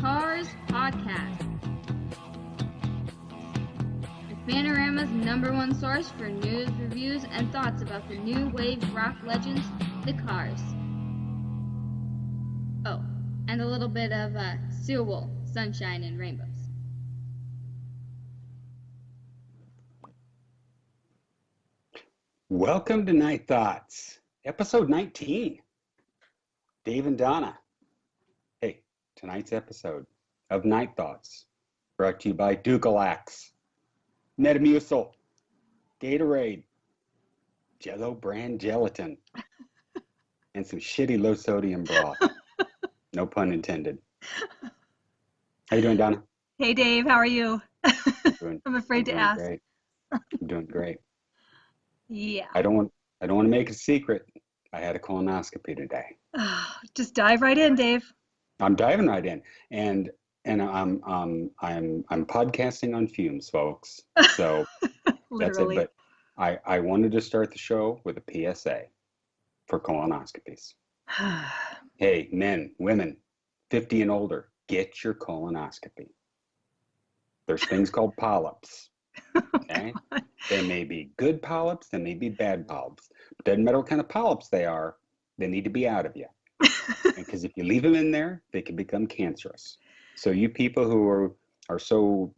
Cars podcast. The Panorama's #1 source for news, reviews, and thoughts about the new wave rock legends, the Cars. Oh, and a little bit of steel wool, sunshine, and rainbows. Welcome to Night Thoughts, episode 19. Dave and Donna. Hey, tonight's episode of Night Thoughts brought to you by Ducalax, Metamucil, Gatorade, Jello brand gelatin, and some shitty low sodium broth. No pun intended. How you doing, Donna? Hey, Dave. How are you? I'm afraid to ask. Great. I'm doing great. Yeah. I don't want to make it a secret. I had a colonoscopy today. Just dive right in, Dave. I'm diving right in, and I'm podcasting on fumes, folks. So that's it. But I wanted to start the show with a PSA for colonoscopies. Hey, men, women, 50 and older, get your colonoscopy. There's things called polyps. Okay, they may be good polyps, they may be bad polyps. It doesn't matter what kind of polyps they are, they need to be out of you. Because if you leave them in there, they can become cancerous. So you people who are so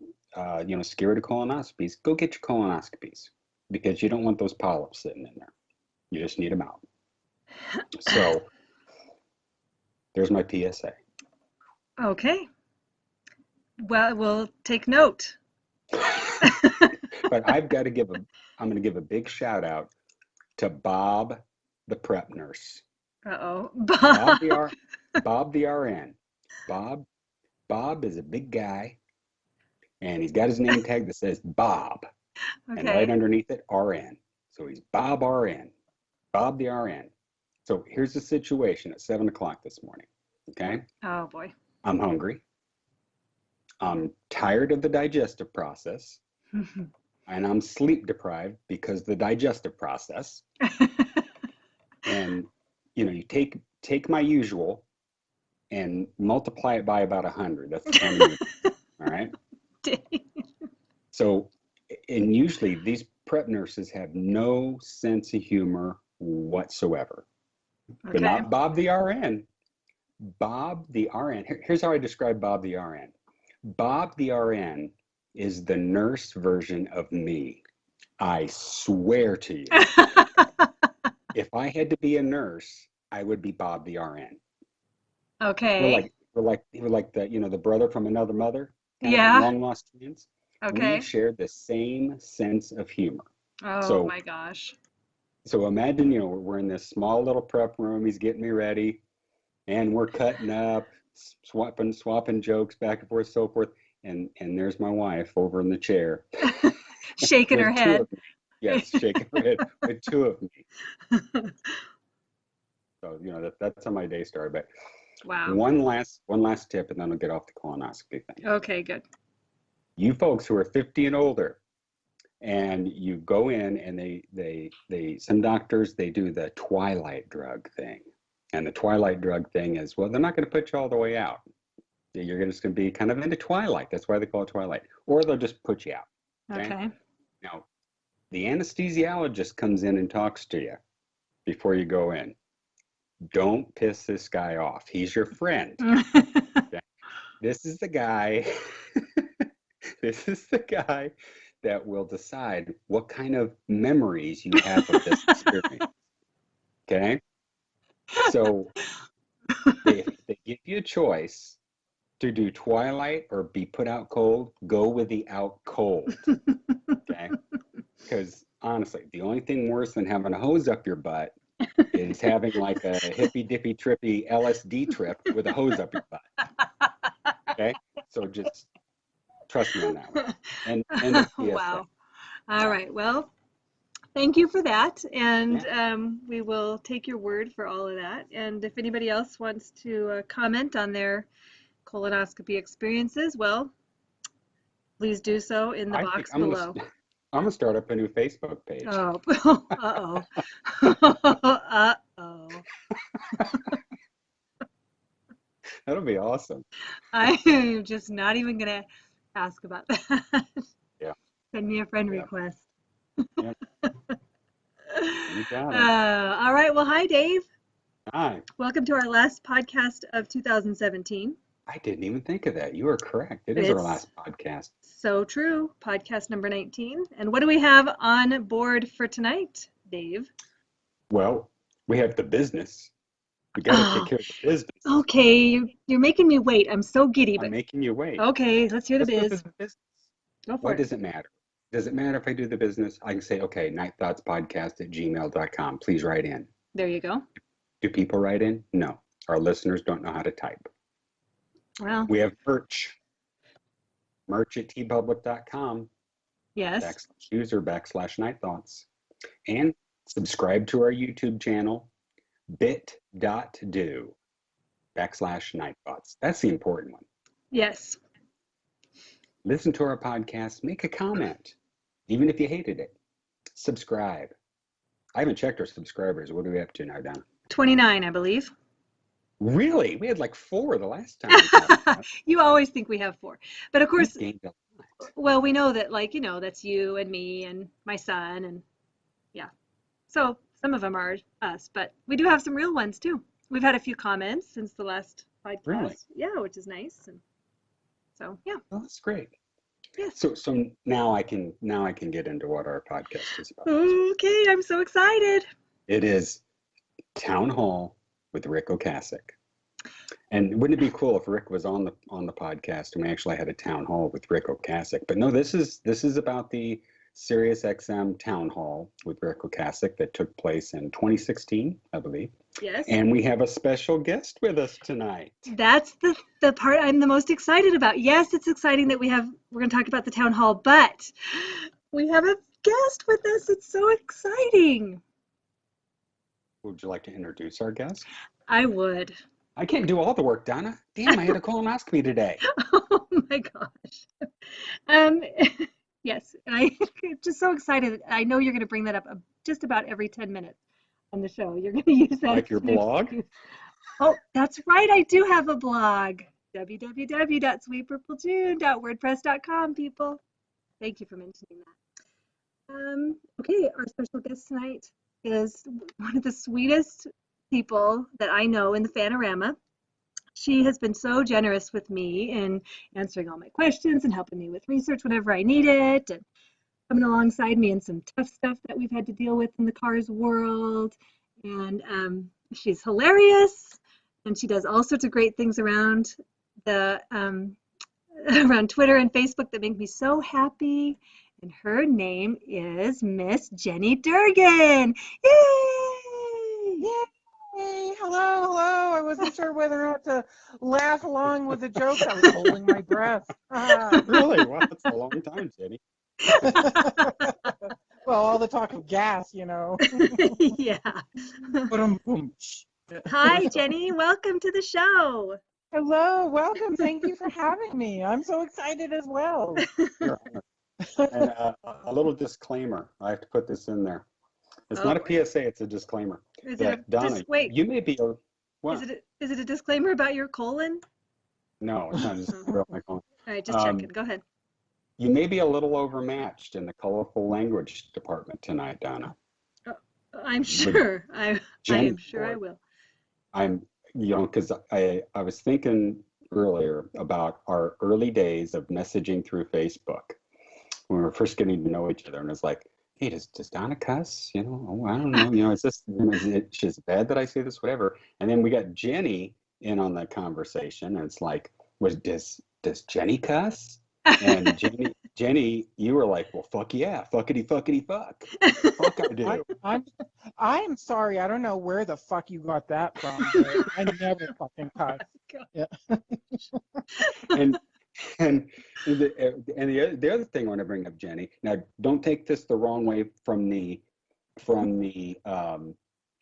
scared of colonoscopies, go get your colonoscopies, because you don't want those polyps sitting in there. You just need them out. So there's my PSA. Okay. Well, we'll take note. But I'm going to give a big shout out to Bob, the prep nurse. Uh-oh. Bob the RN. Bob is a big guy, and he's got his name tag that says Bob. Okay. And right underneath it, RN. So he's Bob RN. Bob the RN. So here's the situation at 7 o'clock this morning. Okay? Oh, boy. I'm hungry. I'm tired of the digestive process. And I'm sleep deprived because the digestive process. And you take my usual and multiply it by about 100. That's the kind of all right. So, and usually these prep nurses have no sense of humor whatsoever. Okay. But not Bob the RN. Bob the RN. Here's how I describe Bob the RN. Bob the RN is the nurse version of me. I swear to you. If I had to be a nurse, I would be Bob the RN. Okay. We're like the brother from another mother. Yeah. Long lost twins. Okay. We share the same sense of humor. Oh my gosh. So imagine, we're in this small little prep room. He's getting me ready, and we're cutting up, swapping jokes back and forth, so forth. And there's my wife over in the chair. Shaking her head. Yes, shaking her head with two of me. So, that's how my day started. But wow. One last tip, and then I'll get off the colonoscopy thing. Okay, good. You folks who are 50 and older, and you go in, and they some doctors, they do the twilight drug thing. And the twilight drug thing is, well, they're not going to put you all the way out. You're just going to be kind of into twilight. That's why they call it twilight. Or they'll just put you out. Okay. Now, the anesthesiologist comes in and talks to you before you go in. Don't piss this guy off. He's your friend. Okay? This is the guy. This is the guy that will decide what kind of memories you have of this experience. Okay? So if they give you a choice to do twilight or be put out cold, go with the out cold. Okay? Because honestly, the only thing worse than having a hose up your butt is having like a hippy dippy trippy LSD trip with a hose up your butt. Okay? So just trust me on that one. And wow. All right. Well, thank you for that. And we will take your word for all of that. And if anybody else wants to comment on their colonoscopy experiences, well, please do so in the box below. I'm going to start up a new Facebook page. Oh, uh-oh. Uh-oh. That'll be awesome. I'm just not even going to ask about that. Yeah. Send me a friend request. Yeah. You got it. All right. Well, hi, Dave. Hi. Welcome to our last podcast of 2017. I didn't even think of that. You are correct. It is our last podcast. So true. Podcast number 19. And what do we have on board for tonight, Dave? Well, we have the business. We got to take care of the business. Okay, you're making me wait. I'm so giddy. I'm making you wait. Okay, let's hear the Let's go biz. to the business. Go for Why it. does it matter? Does it matter if I do the business? I can say, okay, nightthoughtspodcast@gmail.com. Please write in. There you go. Do people write in? No. Our listeners don't know how to type. Well, We have merch. Merch at tpublic.com. yes. /user/nightthoughts. And subscribe to our YouTube channel, bit.do/nightthoughts. That's the important one. Yes. Listen to our podcast, make a comment, even if you hated it. Subscribe. I haven't checked our subscribers. What are we up to now, Donna? 29, I believe. Really? We had like 4 the last time. You always think we have 4. But of course, gained a lot. well, we know that, like, that's you and me and my son, and yeah. So some of them are us, but we do have some real ones too. We've had a few comments since the last podcast. Really? Yeah, which is nice. And so, yeah. Well, that's great. Yes. So now I can get into what our podcast is about. Okay, I'm so excited. It is Town Hall with Ric Ocasek. And wouldn't it be cool if Rick was on the podcast and we actually had a town hall with Ric Ocasek? But no, this is about the SiriusXM Town Hall with Ric Ocasek that took place in 2016, I believe. Yes. And we have a special guest with us tonight. That's the part I'm the most excited about. Yes, it's exciting that we're going to talk about the town hall, but we have a guest with us. It's so exciting. Would you like to introduce our guest? I would. I can't do all the work, Donna. Damn, I had a colonoscopy today. Oh my gosh. Yes, I'm just so excited. I know you're going to bring that up just about every 10 minutes on the show. You're going to use that. Like your blog? Oh, that's right. I do have a blog. www.sweetpurplejune.wordpress.com, people. Thank you for mentioning that. Okay, our special guest tonight is one of the sweetest people that I know in the Fanorama. She has been so generous with me in answering all my questions and helping me with research whenever I need it, and coming alongside me in some tough stuff that we've had to deal with in the cars world. And she's hilarious, and she does all sorts of great things around around Twitter and Facebook that make me so happy. And her name is Miss Jenny Durgin. Yay! Yay! Hello. I wasn't sure whether I had to laugh along with the jokes. I was holding my breath. Really? Wow, that's a long time, Jenny. Well, all the talk of gas, Yeah. Boom. Hi, Jenny. Welcome to the show. Hello, welcome. Thank you for having me. I'm so excited as well. You're honored. And a little disclaimer. I have to put this in there. It's not a PSA, it's a disclaimer. Is that, it Donna, wait, you may be a... What? is it a disclaimer about your colon? No, it's not a disclaimer about my colon. All right, just checking. Go ahead. You may be a little overmatched in the colorful language department tonight, Donna. I'm sure. I am sure I will. Because I was thinking earlier about our early days of messaging through Facebook when we were first getting to know each other, and it's like, hey, does Donna cuss? I don't know. Is it bad that I say this? Whatever. And then we got Jenny in on the conversation, and it's like, does Jenny cuss? And Jenny, you were like, well, fuck yeah, fuckity fuck. Fuck I do. I'm sorry. I don't know where the fuck you got that from. But I never fucking cuss. Yeah. And the other thing I want to bring up, Jenny. Now, don't take this the wrong way from the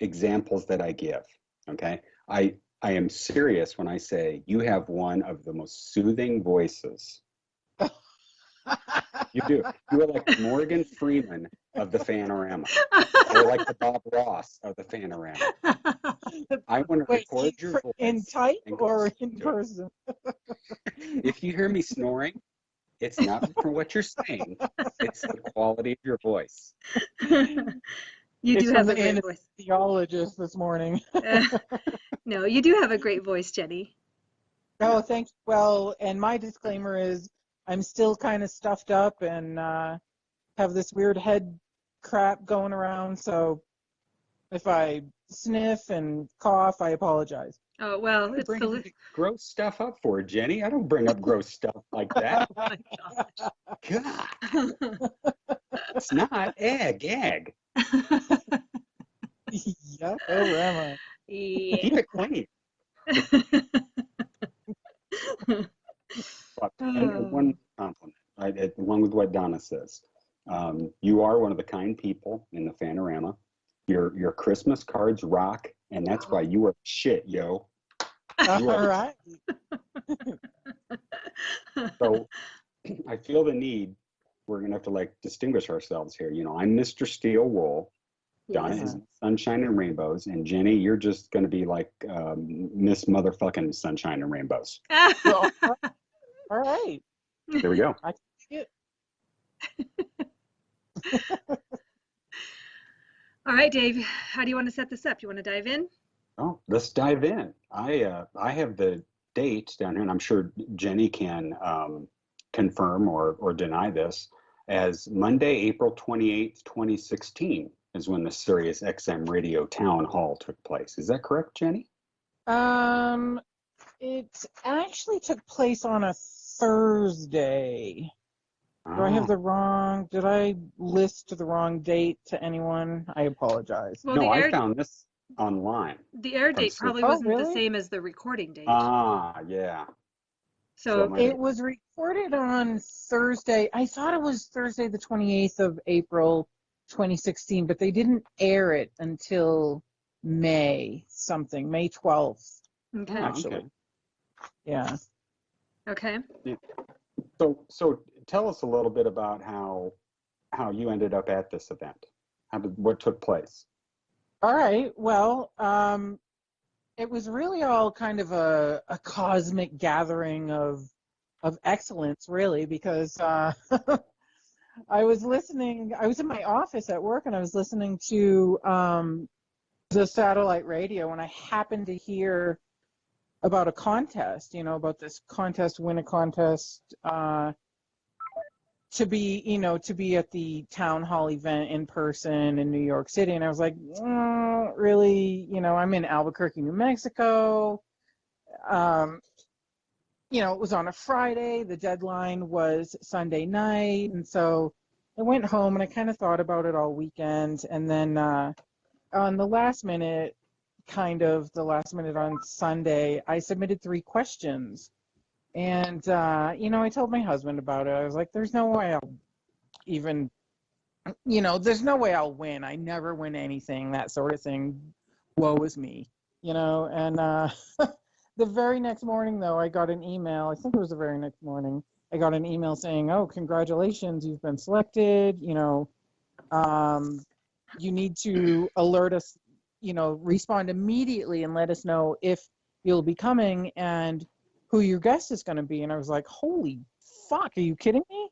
examples that I give. Okay, I am serious when I say you have one of the most soothing voices You do. You are like Morgan Freeman of the Fanorama, or like the Bob Ross of the Fanorama. I want to Wait, record your voice in type and go or straight in to it. person? If you hear me snoring, it's not for what you're saying. It's the quality of your voice. You It's do from have the a great voice. anesthesiologist this morning. No, you do have a great voice, Jenny. Oh, thanks. Well, and my disclaimer is I'm still kind of stuffed up and have this weird head crap going around. So if I sniff and cough, I apologize. Oh, well, What are you it's bringing the gross stuff up for, Jenny? I don't bring up gross stuff like that. Oh my God, gosh. it's not egg. Yeah, oh, Rama. Keep Yeah. it clean. And one compliment, along with what Donna says. You are one of the kind people in the Fanorama. Your Christmas cards rock, and that's why you are shit, yo. You All are. right. So I feel the need. We're gonna have to like distinguish ourselves here. You know, I'm Mr. Steel Wool. Donna Yes. is Sunshine and Rainbows, and Jenny, you're just gonna be like Miss Motherfucking Sunshine and Rainbows. Well, all right. There we go. I can see it. All right, Dave, how do you want to set this up? You want to dive in? Oh, let's dive in. I have the date down here, and I'm sure Jenny can confirm or deny this, as Monday, April 28th, 2016 is when the SiriusXM Radio Town Hall took place. Is that correct, Jenny? It actually took place on a Thursday. Do I have did I list the wrong date to anyone? I apologize. Well, No, I found this online. the air from date probably Oh, wasn't the really? same as the recording date. Yeah. So So It was recorded on Thursday. I thought it was Thursday, the 28th of April, 2016, but they didn't air it until May 12th, okay. actually. Okay. Yeah. Okay. So tell us a little bit about how you ended up at this event. What took place? All right. Well, it was really all kind of a cosmic gathering of excellence, really, because I was in my office at work, and I was listening to the satellite radio, and I happened to hear about a contest, about this contest, win a contest, to be at the town hall event in person in New York City. And I was like, really, I'm in Albuquerque, New Mexico. It was on a Friday. The deadline was Sunday night. And so I went home and I kind of thought about it all weekend. And then on the last minute on Sunday, I submitted 3 questions. And, I told my husband about it. I was like, there's no way I'll win. I never win anything, that sort of thing. Woe is me, And the very next morning, though, I got an email. I think it was the very next morning. I got an email saying, oh, congratulations, you've been selected. You need to alert us, respond immediately and let us know if you'll be coming and who your guest is going to be. And I was like, holy fuck, are you kidding me?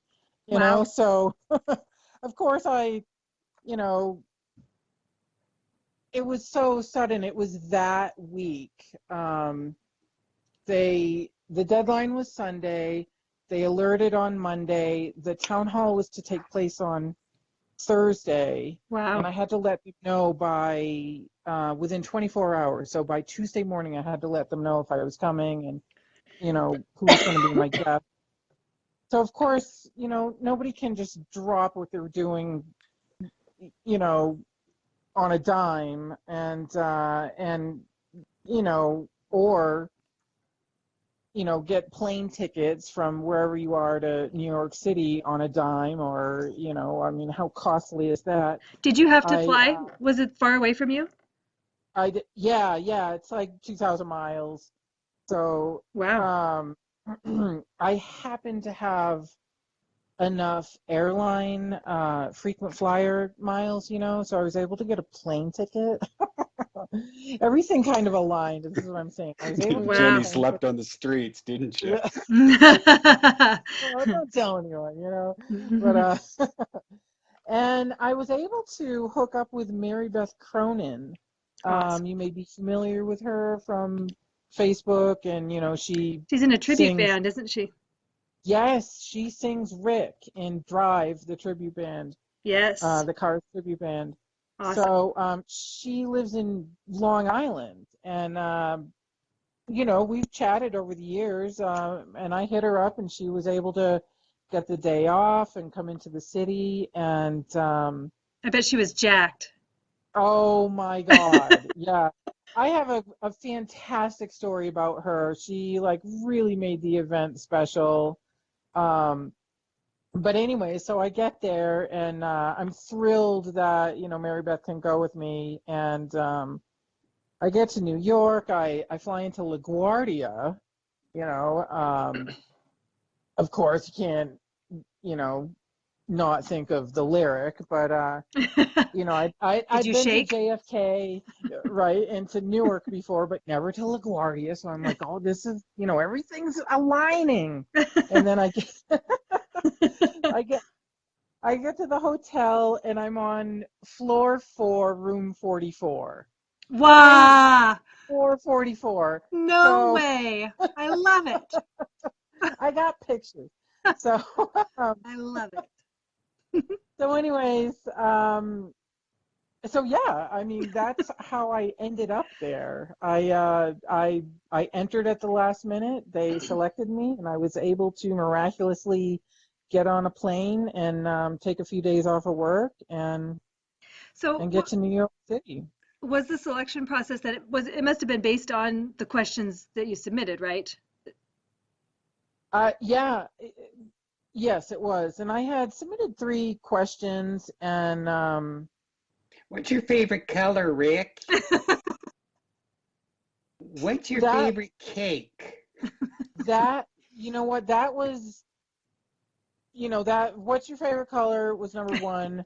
Wow. So of course it was so sudden. It was that week. The deadline was Sunday. They alerted on Monday. The town hall was to take place on Thursday. Wow. And I had to let them know by within 24 hours. So by Tuesday morning, I had to let them know if I was coming and who was going to be my guest. So of course, nobody can just drop what they're doing, on a dime, and or get plane tickets from wherever you are to New York City on a dime, or how costly is that? Did you have to fly? Was it far away from you? Yeah, it's like 2,000 miles. So wow. I happen to have enough airline frequent flyer miles, so I was able to get a plane ticket. Everything kind of aligned. This is what I'm saying. I was able to get a Jenny plane slept on the streets, didn't you? ticket. Well, don't tell anyone. But and I was able to hook up with Mary Beth Cronin. Awesome. You may be familiar with her from Facebook, and She's in a tribute sings. band, isn't she? Yes, she sings Rick in Drive, the tribute band, Yes. the Cars tribute band. Awesome. So she lives in Long Island, and we've chatted over the years, and I hit her up, and she was able to get the day off and come into the city, and I bet she was jacked. oh my God, yeah. I have a fantastic story about her. She really made the event special. But anyway, so I get there, and I'm thrilled that Mary Beth can go with me, and I get to New York. I fly into LaGuardia. Of course you can't not think of the lyric, but I'd you been shake? to JFK, right, and to Newark before, but never to LaGuardia. So I'm like, oh, this is everything's aligning. And then I get to the hotel, and I'm on floor 4, room 44. Wow. 444. No way. I love it. I got pictures. So I love it. so anyways, so yeah, I mean that's how I ended up there. I entered at the last minute. They selected me, and I was able to miraculously get on a plane and take a few days off of work and get to New York City. Was the selection process it must have been based on the questions that you submitted, right? Yeah, yes, it was. And I had submitted 3 questions, and What's your favorite color, Rick? What's your favorite cake? That, what, that was, what's your favorite color was number 1.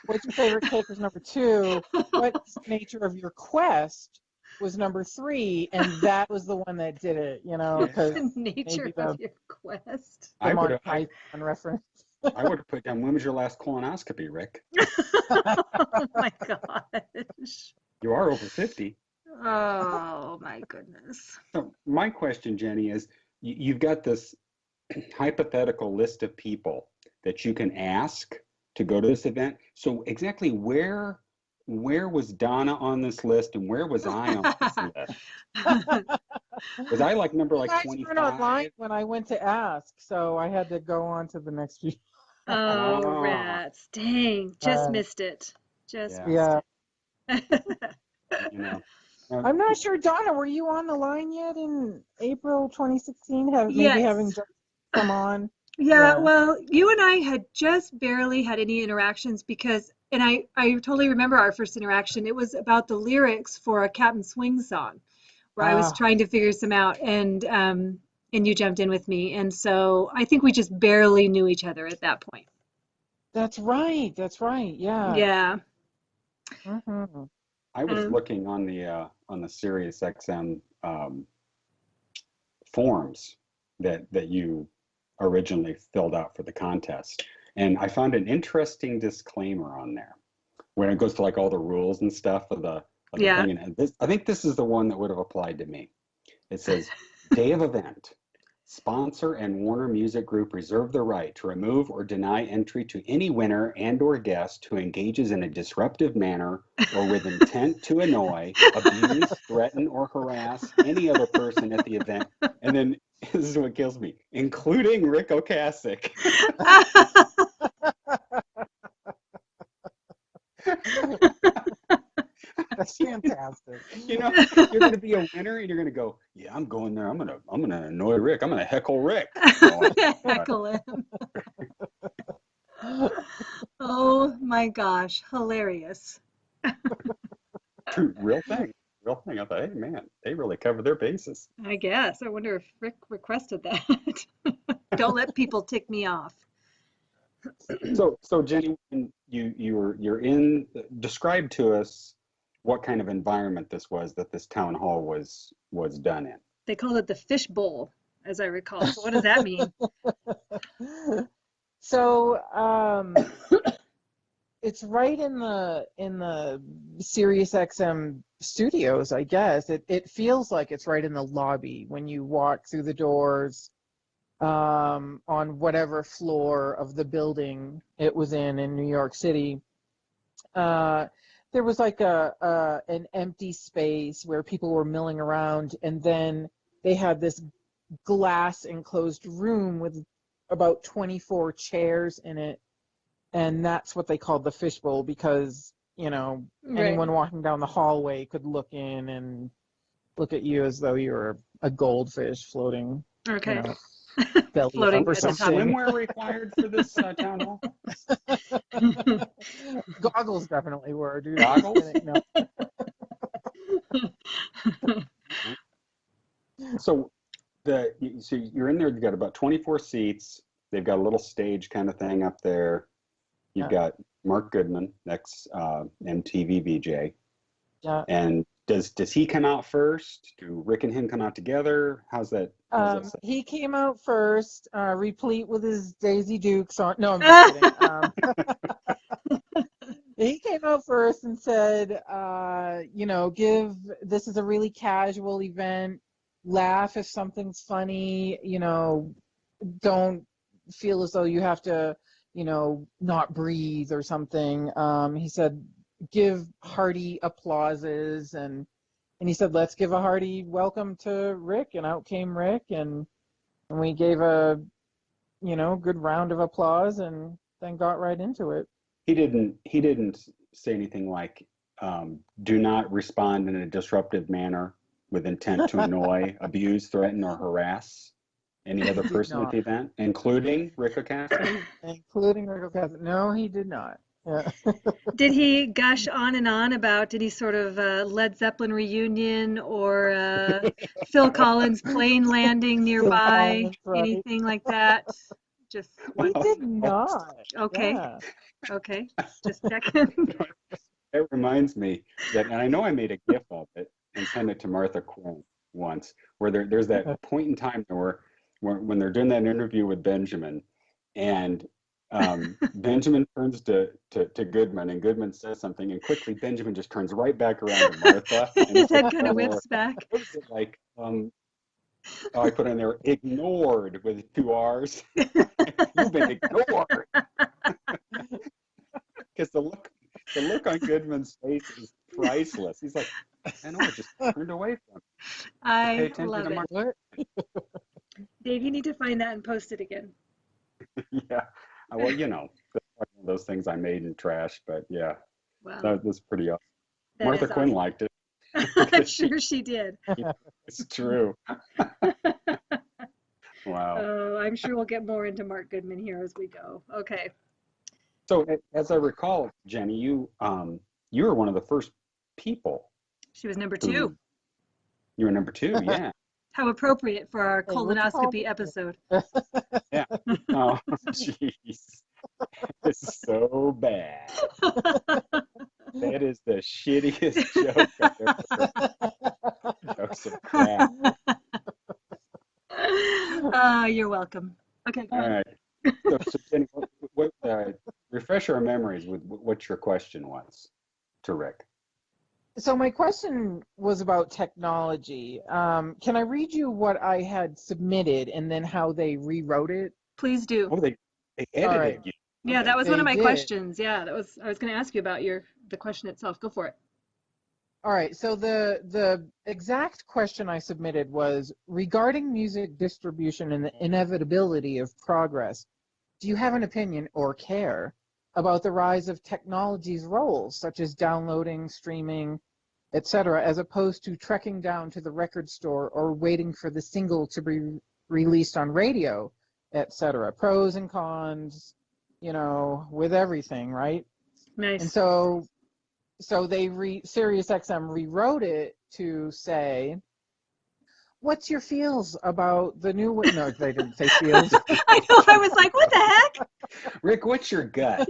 What's your favorite cake was number 2. What's the nature of your quest was number 3, and that was the one that did it, because The nature of your quest. The Monty Python reference. I would have put down, when was your last colonoscopy, Rick? Oh my gosh. You are over 50. Oh my goodness. So my question, Jenny, is you've got this hypothetical list of people that you can ask to go to this event. So exactly where was Donna on this list, and where was I on this list? Was I number 25? You guys weren't online when I went to ask, so I had to go on to the next few. Oh, rats. Dang. Just missed it. Just missed it. I'm not sure, Donna, were you on the line yet in April 2016? Yes. Maybe having just come on? Yeah, well, you and I had just barely had any interactions because, and I totally remember our first interaction. It was about the lyrics for a Captain Swing song where I was trying to figure some out, and you jumped in with me. And so I think we just barely knew each other at that point. That's right. Yeah. Yeah. Mm-hmm. I was looking on the SiriusXM forms that you originally filled out for the contest, and I found an interesting disclaimer on there when it goes to all the rules and stuff of the thing. And I think this is the one that would have applied to me. It says, day of event. Sponsor and Warner Music Group reserve the right to remove or deny entry to any winner and/or guest who engages in a disruptive manner or with intent to annoy, abuse, threaten, or harass any other person at the event. And then this is what kills me, including Ric Ocasek. That's fantastic. You're going to be a winner, and you're going to go, yeah, I'm going there. I'm going to annoy Rick. I'm going to heckle Rick. Heckle him. Oh my gosh, hilarious. True, real thing. I thought, hey man, they really covered their bases. I guess. I wonder if Rick requested that. Don't let people tick me off. So Jenny, you're in. Describe to us what kind of environment this was that this town hall was done in. They called it the fish bowl, as I recall. So what does that mean? So it's right in the SiriusXM studios, I guess. It feels like it's right in the lobby when you walk through the doors, on whatever floor of the building it was in New York City. There was like an empty space where people were milling around, and then they had this glass enclosed room with about 24 chairs in it, and that's what they called the fishbowl because, Right. anyone walking down the hallway could look in and look at you as though you were a goldfish floating, Okay. belly Floating up or at the top. something. Swimwear required for this town hall? Goggles definitely were. Dude. Goggles? No. So you're in there. You've got about 24 seats. They've got a little stage kind of thing up there. You've got Mark Goodman, ex MTV VJ. Yeah. And does he come out first? Do Rick and him come out together? How's that? He came out first, replete with his Daisy Dukes on. No, I'm just kidding. He came out first and said, this is a really casual event. Laugh if something's funny. Don't feel as though you have to, not breathe or something. He said, give hearty applauses, and he said, let's give a hearty welcome to Rick, and out came Rick, and we gave a, good round of applause, and then got right into it. He didn't say anything like, do not respond in a disruptive manner with intent to annoy, abuse, threaten, or harass any other person at the event, including Ric Ocasek? Including Ric Ocasek. No, he did not. Yeah. Did he gush on and on about, did he sort of Led Zeppelin reunion or Phil Collins plane landing nearby, Collins, right. anything like that? Just He did not. Okay. Yeah. Okay, just checking. It reminds me that, and I know I made a GIF of it and sent it to Martha Quinn once, where there's that point in time where when they're doing that interview with Benjamin, and Benjamin turns to Goodman, and Goodman says something, and quickly Benjamin just turns right back around to Martha. And His head kind of whips back. Like, I put in there, ignored with 2 R's. You've been ignored. Because the look on Goodman's face is priceless. He's like, I know, I just turned away from him. I love it. Martha. Dave, you need to find that and post it again. Yeah. Well, that's one of those things I made in trash, but yeah, Wow. that was pretty awesome. That Martha is Quinn awesome. liked it. I'm sure she did. It's true. Wow. Oh, I'm sure we'll get more into Mark Goodman here as we go. Okay. So as I recall, Jenny, you were one of the first people. She was number 2. You were number 2, yeah. How appropriate for our Hey, what's it colonoscopy called? episode. Yeah. Oh, jeez. It's so bad. That is the shittiest joke I've ever heard. Jokes of crap. You're welcome. Okay, go All ahead. right. So Jenny, refresh our memories with what your question was to Rick. So my question was about technology. Can I read you what I had submitted and then how they rewrote it? Please do. Oh, they edited All right. you. Yeah, that was one of my They did. questions. Yeah, I was going to ask you about the question itself. Go for it. All right, so the exact question I submitted was, regarding music distribution and the inevitability of progress, do you have an opinion or care about the rise of technology's roles, such as downloading, streaming, etc., as opposed to trekking down to the record store or waiting for the single to be released on radio, etc.? Pros and cons, with everything, right? Nice. And so SiriusXM rewrote it to say, what's your feels about the new... No, they didn't say feels. I know, I was like, what the heck? Rick, what's your gut?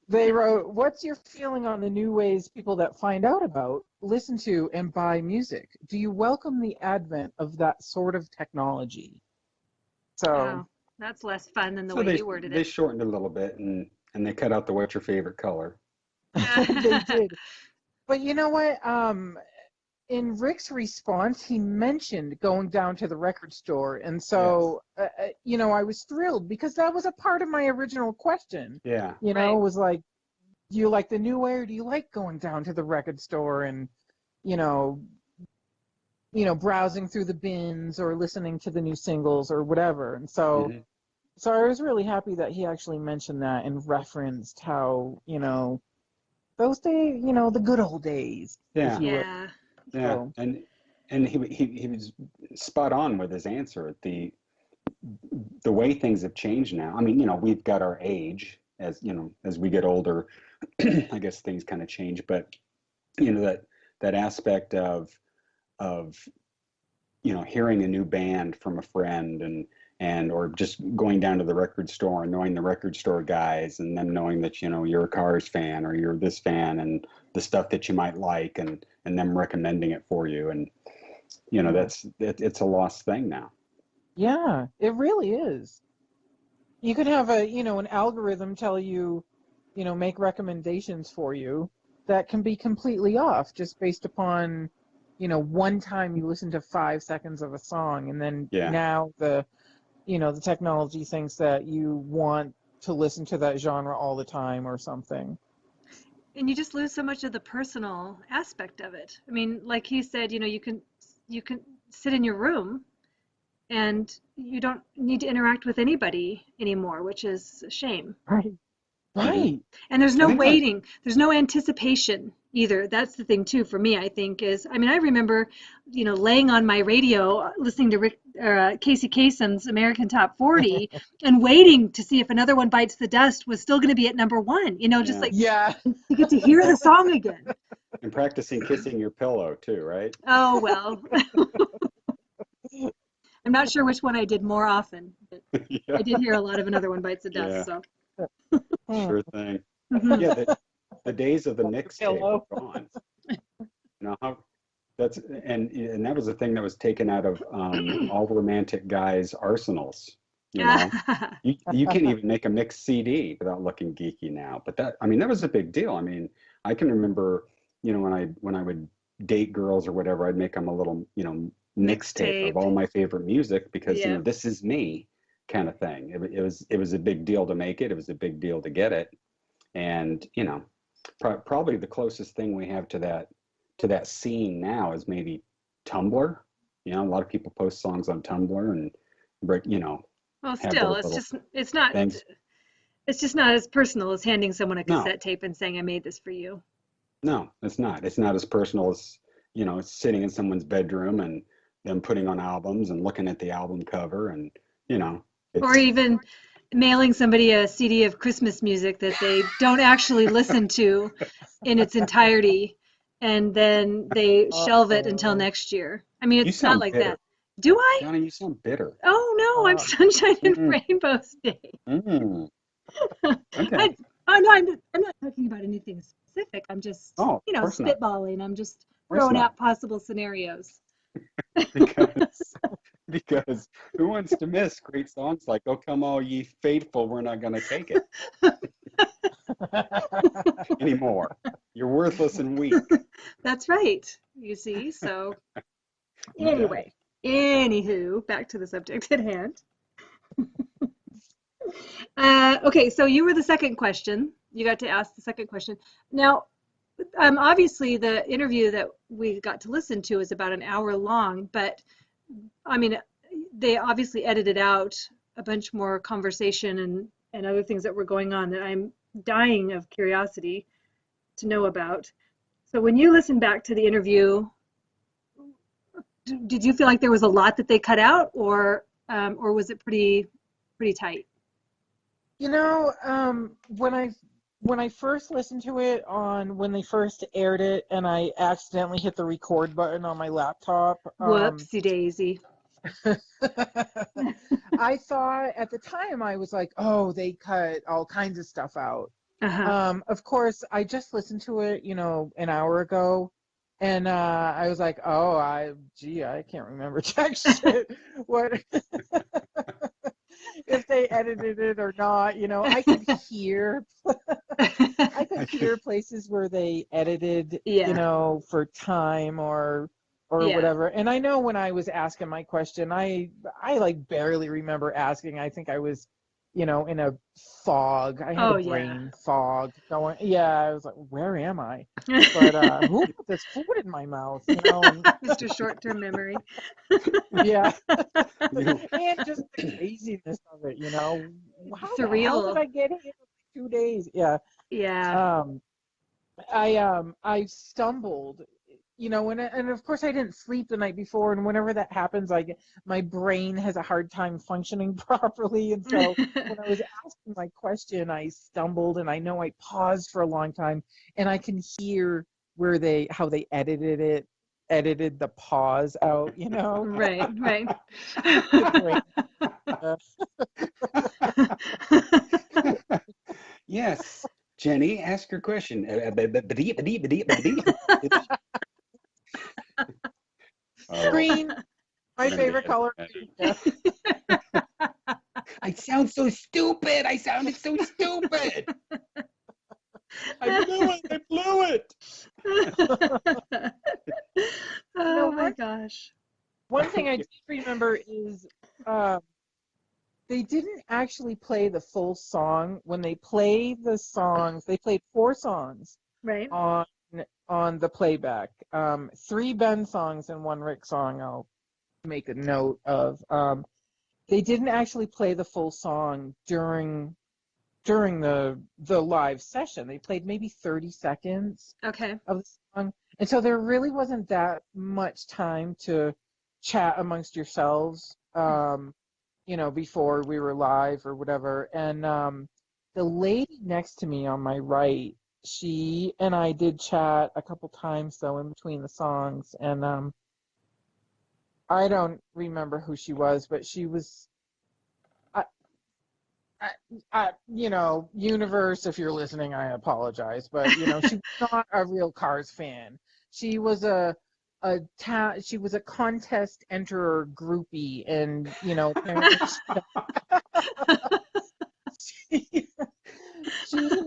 They wrote, "What's your feeling on the new ways people that find out about, listen to, and buy music? Do you welcome the advent of that sort of technology?" So, Oh, that's less fun than the So way you worded they it. shortened it a little bit and they cut out the "what's your favorite color." they did. But you know what? In Rick's response, he mentioned going down to the record store, and so I was thrilled because that was a part of my original question. Yeah. Right. Was like, do you like the new way, or do you like going down to the record store and browsing through the bins or listening to the new singles or whatever? And so, Mhm. so I was really happy that he actually mentioned that and referenced how those days, the good old days, if Yeah. you will. Yeah. Yeah. So, And he was spot on with his answer. The way things have changed now. I mean, we've got our age as we get older, I guess things kind of change, but that aspect of hearing a new band from a friend and or just going down to the record store and knowing the record store guys and them knowing that you're a Cars fan or you're this fan and the stuff that you might like and them recommending it for you, and it's a lost thing now. yeah, it really is. You could have an algorithm tell you, make recommendations for you that can be completely off just based upon, one time you listen to 5 seconds of a song, and then Yeah. now the technology thinks that you want to listen to that genre all the time or something. And you just lose so much of the personal aspect of it. I mean, like he said, you can sit in your room and you don't need to interact with anybody anymore, which is a shame. Right. Right. And there's I no think waiting. There's no anticipation either. That's the thing too for me, I think, is, I mean, I remember, laying on my radio, listening to Casey Kasem's American Top 40 and waiting to see if Another One Bites the Dust was still going to be at number one, just Yeah. like Yeah. you get to hear the song again. And practicing kissing your pillow too, right? Oh, well. I'm not sure which one I did more often, but Yeah. I did hear a lot of Another One Bites the Dust, Yeah. so. Sure thing. Mhm. Yeah, the days of the mixtape Pillow. are gone. How that's and that was the thing that was taken out of all romantic guys' arsenals. You can't even make a mixed CD without looking geeky now. But that was a big deal. I mean, I can remember, when I would date girls or whatever, I'd make them a little, mixtape of all my favorite music because Yeah. this is me kind of thing. It was a big deal to make it. It was a big deal to get it. And probably the closest thing we have to that scene now is maybe Tumblr. A lot of people post songs on Tumblr and Well, have still, those little things. it's just not as personal as handing someone a No. cassette tape and saying, I made this for you. No, it's not. It's not as personal as, it's sitting in someone's bedroom and them putting on albums and looking at the album cover and, Or even mailing somebody a CD of Christmas music that they don't actually listen to in its entirety, and then they shelve it until next year. I mean, You it's not sound like bitter. that. Do I? Donna, you sound bitter. Oh, no, I'm Sunshine and Mm. Rainbows Day. Mm. Okay. I'm not talking about anything specific. I'm just, Oh, of course not. spitballing. I'm just Of course throwing not. out possible scenarios. Because who wants to miss great songs like "Oh Come All Ye Faithful, We're Not Gonna Take It" anymore? You're worthless and weak. That's right. You see, so You got anyway, anywho, back to the subject at hand. Okay, so you were the second question. You got to ask the second question. Now, obviously the interview that we got to listen to is about an hour long, but I mean, they obviously edited out a bunch more conversation and other things that were going on that I'm dying of curiosity to know about. So when you listen back to the interview, did you feel like there was a lot that they cut out, or was it pretty tight? When I first listened to it when they first aired it, and I accidentally hit the record button on my laptop. Whoopsie daisy. I thought at the time, I was like, oh, they cut all kinds of stuff out. Of course, I just listened to it, an hour ago, and I was like, oh, I can't remember jack shit. What if they edited it or not? I could hear, places where they edited, for time or whatever. And I know when I was asking my question, I like barely remember asking. I think I was, in a fog. I had a brain fog going. Yeah, I was like, where am I? But who put this food in my mouth? Mr. Short-term memory. Yeah. And just the craziness of it, How the hell did I get here in 2 days? Yeah. Yeah. I stumbled, and of course I didn't sleep the night before, and whenever that happens, my brain has a hard time functioning properly, and so when I was asking my question, I stumbled, and I know I paused for a long time, and I can hear how they edited the pause out, Right. Yes, Jenny, ask your question. Green, my favorite color. I sound so stupid. I sounded so stupid. I blew it. Oh my gosh. One thing I do remember is they didn't actually play the full song. When they play the songs, they played 4 songs right on the playback. 3 Ben songs and 1 Ric song. I'll make a note of. They didn't actually play the full song during the live session. They played maybe 30 seconds of the song, and so there really wasn't that much time to chat amongst yourselves, before we were live or whatever. And the lady next to me on my right, she and I did chat a couple times though in between the songs, and I don't remember who she was, but she was, universe, if you're listening, I apologize, but she was not a real Cars fan. She was she was a contest enterer groupie, and apparently she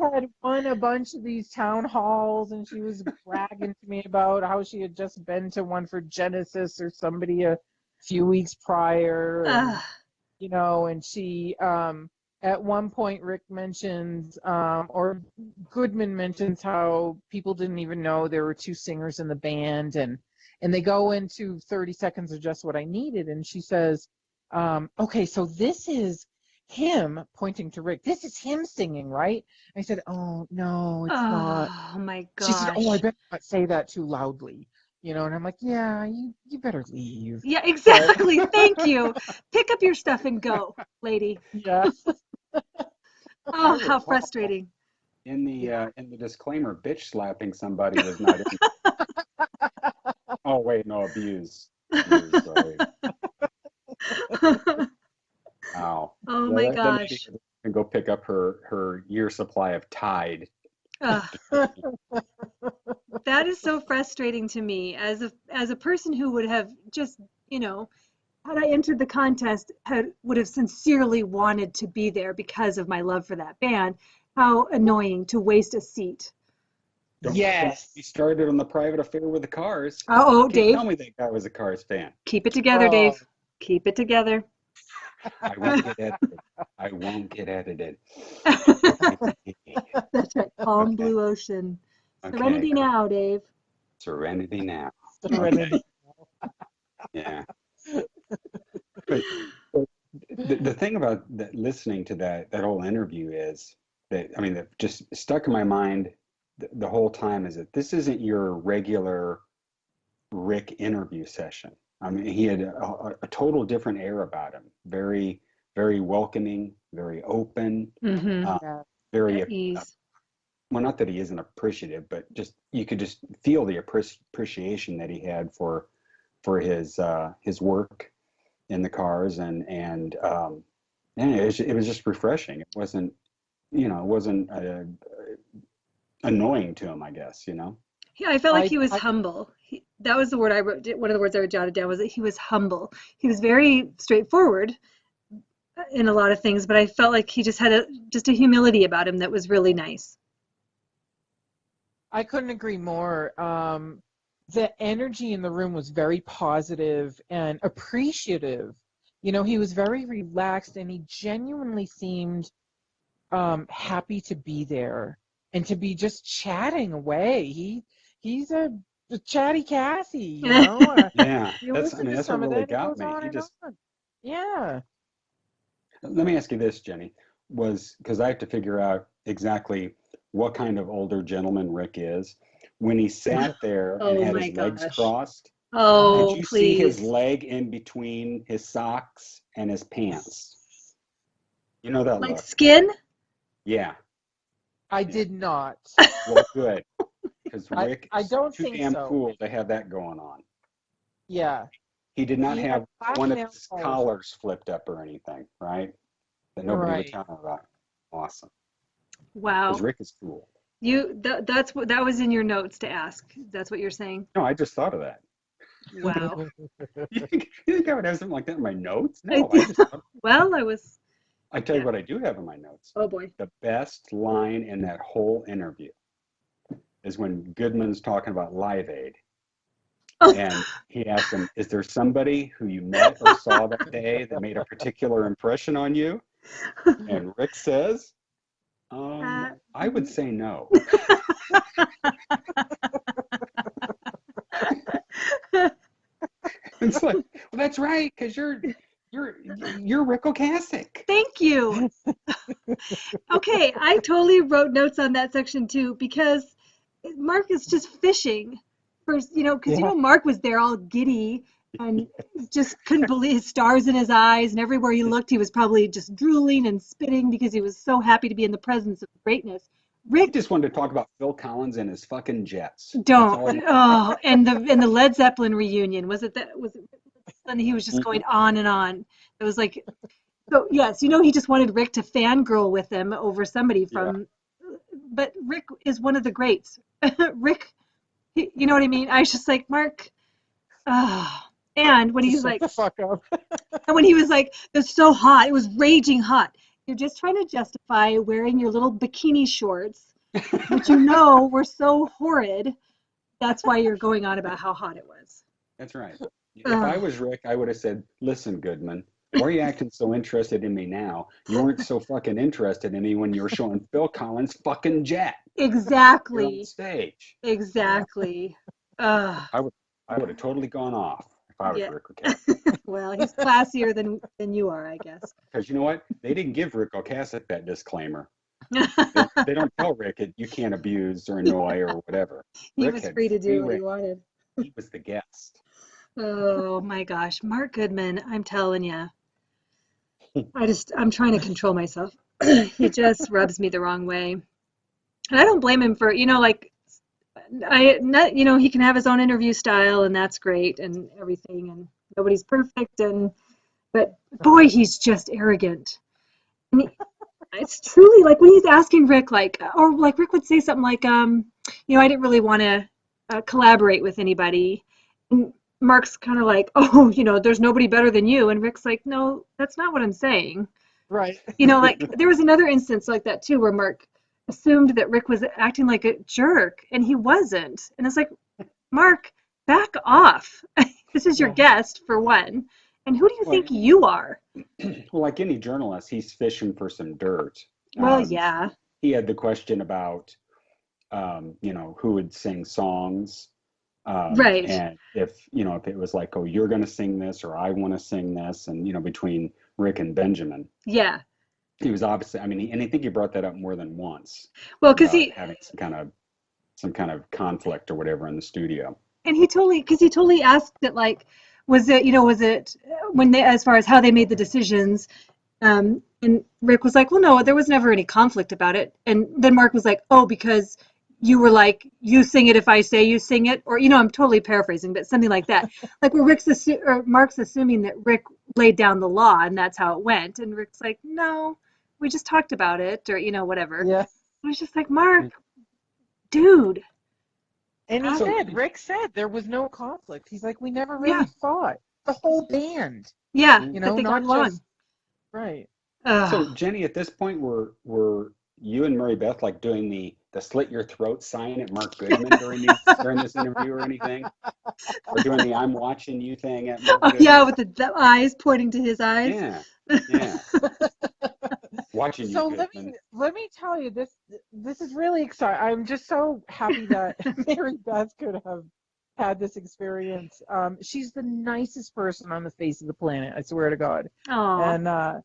had won a bunch of these town halls, and she was bragging to me about how she had just been to one for Genesis or somebody a few weeks prior, and, and she at one point Ric mentions or Goodman mentions how people didn't even know there were 2 singers in the band, and they go into 30 seconds of just what I needed, and she says, okay, so this is him, pointing to Ric. This is him singing, right? I said, oh, no, it's not. Oh, my gosh. She said, oh, I better not say that too loudly. And I'm like, yeah, you better leave. Yeah, exactly. Thank you. Pick up your stuff and go, lady. Yeah. Oh, how frustrating. In the disclaimer, bitch slapping somebody was not in. Oh, wait, no, abuse. Sorry. Wow. Oh my gosh. And go pick up her year supply of Tide. That is so frustrating to me as a person who would have just, had I entered the contest, would have sincerely wanted to be there because of my love for that band. How annoying to waste a seat. Yes. He started on the private affair with the Cars. Dave. Tell me that guy was a Cars fan. Keep it together, Dave. Keep it together. I won't get edited. I won't get edited. That's right. Calm blue ocean. Okay. Serenity now, Dave. Serenity now. Serenity. Okay. Yeah. But the thing about listening to that whole interview is that just stuck in my mind the whole time is that this isn't your regular Ric interview session. He had a total different air about him. Very, very welcoming, very open, very at ease. Well, not that he isn't appreciative, but just you could just feel the appreciation that he had for his work, in the cars, and it was just refreshing. It wasn't, it wasn't annoying to him, I guess, Yeah, I felt like I, he was I humble. That was the word I wrote. One of the words I jotted down was that he was humble. He was very straightforward in a lot of things, but I felt like he just had a humility about him that was really nice. I couldn't agree more. The energy in the room was very positive and appreciative. He was very relaxed, and he genuinely seemed happy to be there and to be just chatting away. He's a chatty Cathy, Yeah, You that's, listen to that's what some of really that, and it got goes me. on He and just, on. Yeah. let me ask you this, Jenny, because I have to figure out exactly what kind of older gentleman Rick is. When he sat there and Oh had my his legs gosh. crossed, did Oh, you see his please. leg in between his socks and his pants? You know that Like look? skin? Yeah, I yeah. did not. Well, good, because Rick I is don't too think damn so. cool to have that going on. Yeah. He did not He had have black one of nail his polish. collars flipped up or anything, right? That nobody would Right. tell him about. Awesome, because Wow. Rick is cool. That was in your notes to ask. That's what you're saying? No, I just thought of that. Wow. You think I would have something like that in my notes? I No, I did. just thought, Well, I was, I tell you yeah. what I do have in my notes. Oh boy. The best line in that whole interview is when Goodman's talking about Live Aid, and he asked him, "Is there somebody who you met or saw that day that made a particular impression on you?" And Rick says, Uh, "I would say no." It's like, well, that's right, because you're Ric Ocasek. Thank you. Okay, I totally wrote notes on that section too because Mark is just fishing for, because Yeah. Mark was there all giddy and just couldn't believe his stars in his eyes, and everywhere he looked, he was probably just drooling and spitting because he was so happy to be in the presence of greatness. He Rick, just wanted to talk about Phil Collins and his fucking jets. That's don't. all he. Oh, and the Led Zeppelin reunion, was it and he was just going on and on. It was like, so yes, he just wanted Rick to fangirl with him over somebody Yeah. but Rick is one of the greats. Rick, you know what I mean? I was just like, Mark, and when Just he's shut like, the fuck up. and when he was like, it's so hot, it was raging hot. You're just trying to justify wearing your little bikini shorts, which were so horrid. That's why you're going on about how hot it was. That's right. If I Ugh. was Rick, I would have said, "Listen, Goodman, why are you acting so interested in me now? You weren't so fucking interested in me when you were showing Phil Collins' fucking jet here on Exactly. stage." Exactly. Ugh. I would I would have totally gone off if I was Yeah. Rick Ocasek. Well, he's classier than you are, I guess. Because you know what? They didn't give Rick Ocasek that disclaimer. They don't tell Rick you can't abuse or annoy or whatever. He Rick was had free to do free what he reign. wanted. He was the guest. Oh my gosh, Mark Goodman, I'm telling you. I'm trying to control myself. He just rubs me the wrong way. And I don't blame him for, like he can have his own interview style and that's great and everything and nobody's perfect but boy, he's just arrogant. And it's truly like when he's asking Rick, or like Rick would say something like, I didn't really want to collaborate with anybody. And Mark's kind of like, oh, there's nobody better than you. And Rick's like, no, that's not what I'm saying. Right. Like there was another instance like that too, where Mark assumed that Rick was acting like a jerk and he wasn't. And it's like, Mark, back off. This is your Yeah. guest for one. And who do you Well, think you are? well, like any journalist, he's fishing for some dirt. Well, yeah, He had the question about, who would sing songs, right. and if it was like, oh, you're going to sing this, or I want to sing this, and between Rick and Benjamin, Yeah. he was obviously. I mean, and I think he brought that up more than once Well, about having some kind of conflict or whatever in the studio. and he totally asked it like, was it when they, as far as how they made the decisions, and Rick was like, well, no, there was never any conflict about it. And then Mark was like, oh, because you were like, you sing it if I say you sing it, or I'm totally paraphrasing, but something like that. Like where Mark's assuming that Rick laid down the law and that's how it went, and Rick's like, no, we just talked about it, or whatever. Yeah. I was just like, Mark, dude. And So- Rick said there was no conflict. He's like, we never Yeah. really fought. The whole band, Yeah, Mm. that they got not along. just right. So Jenny, at this point, were you and Mary Beth like doing the slit your throat sign at Mark Goodman during this interview or anything, or doing the I'm watching you thing at Mark Goodman? Yeah, with the eyes pointing to his eyes. Yeah, yeah. Watching you, So Goodman. let me tell you, this is really exciting. I'm just so happy that Mary Beth could have had this experience. She's the nicest person on the face of the planet, I swear to God. Aw. And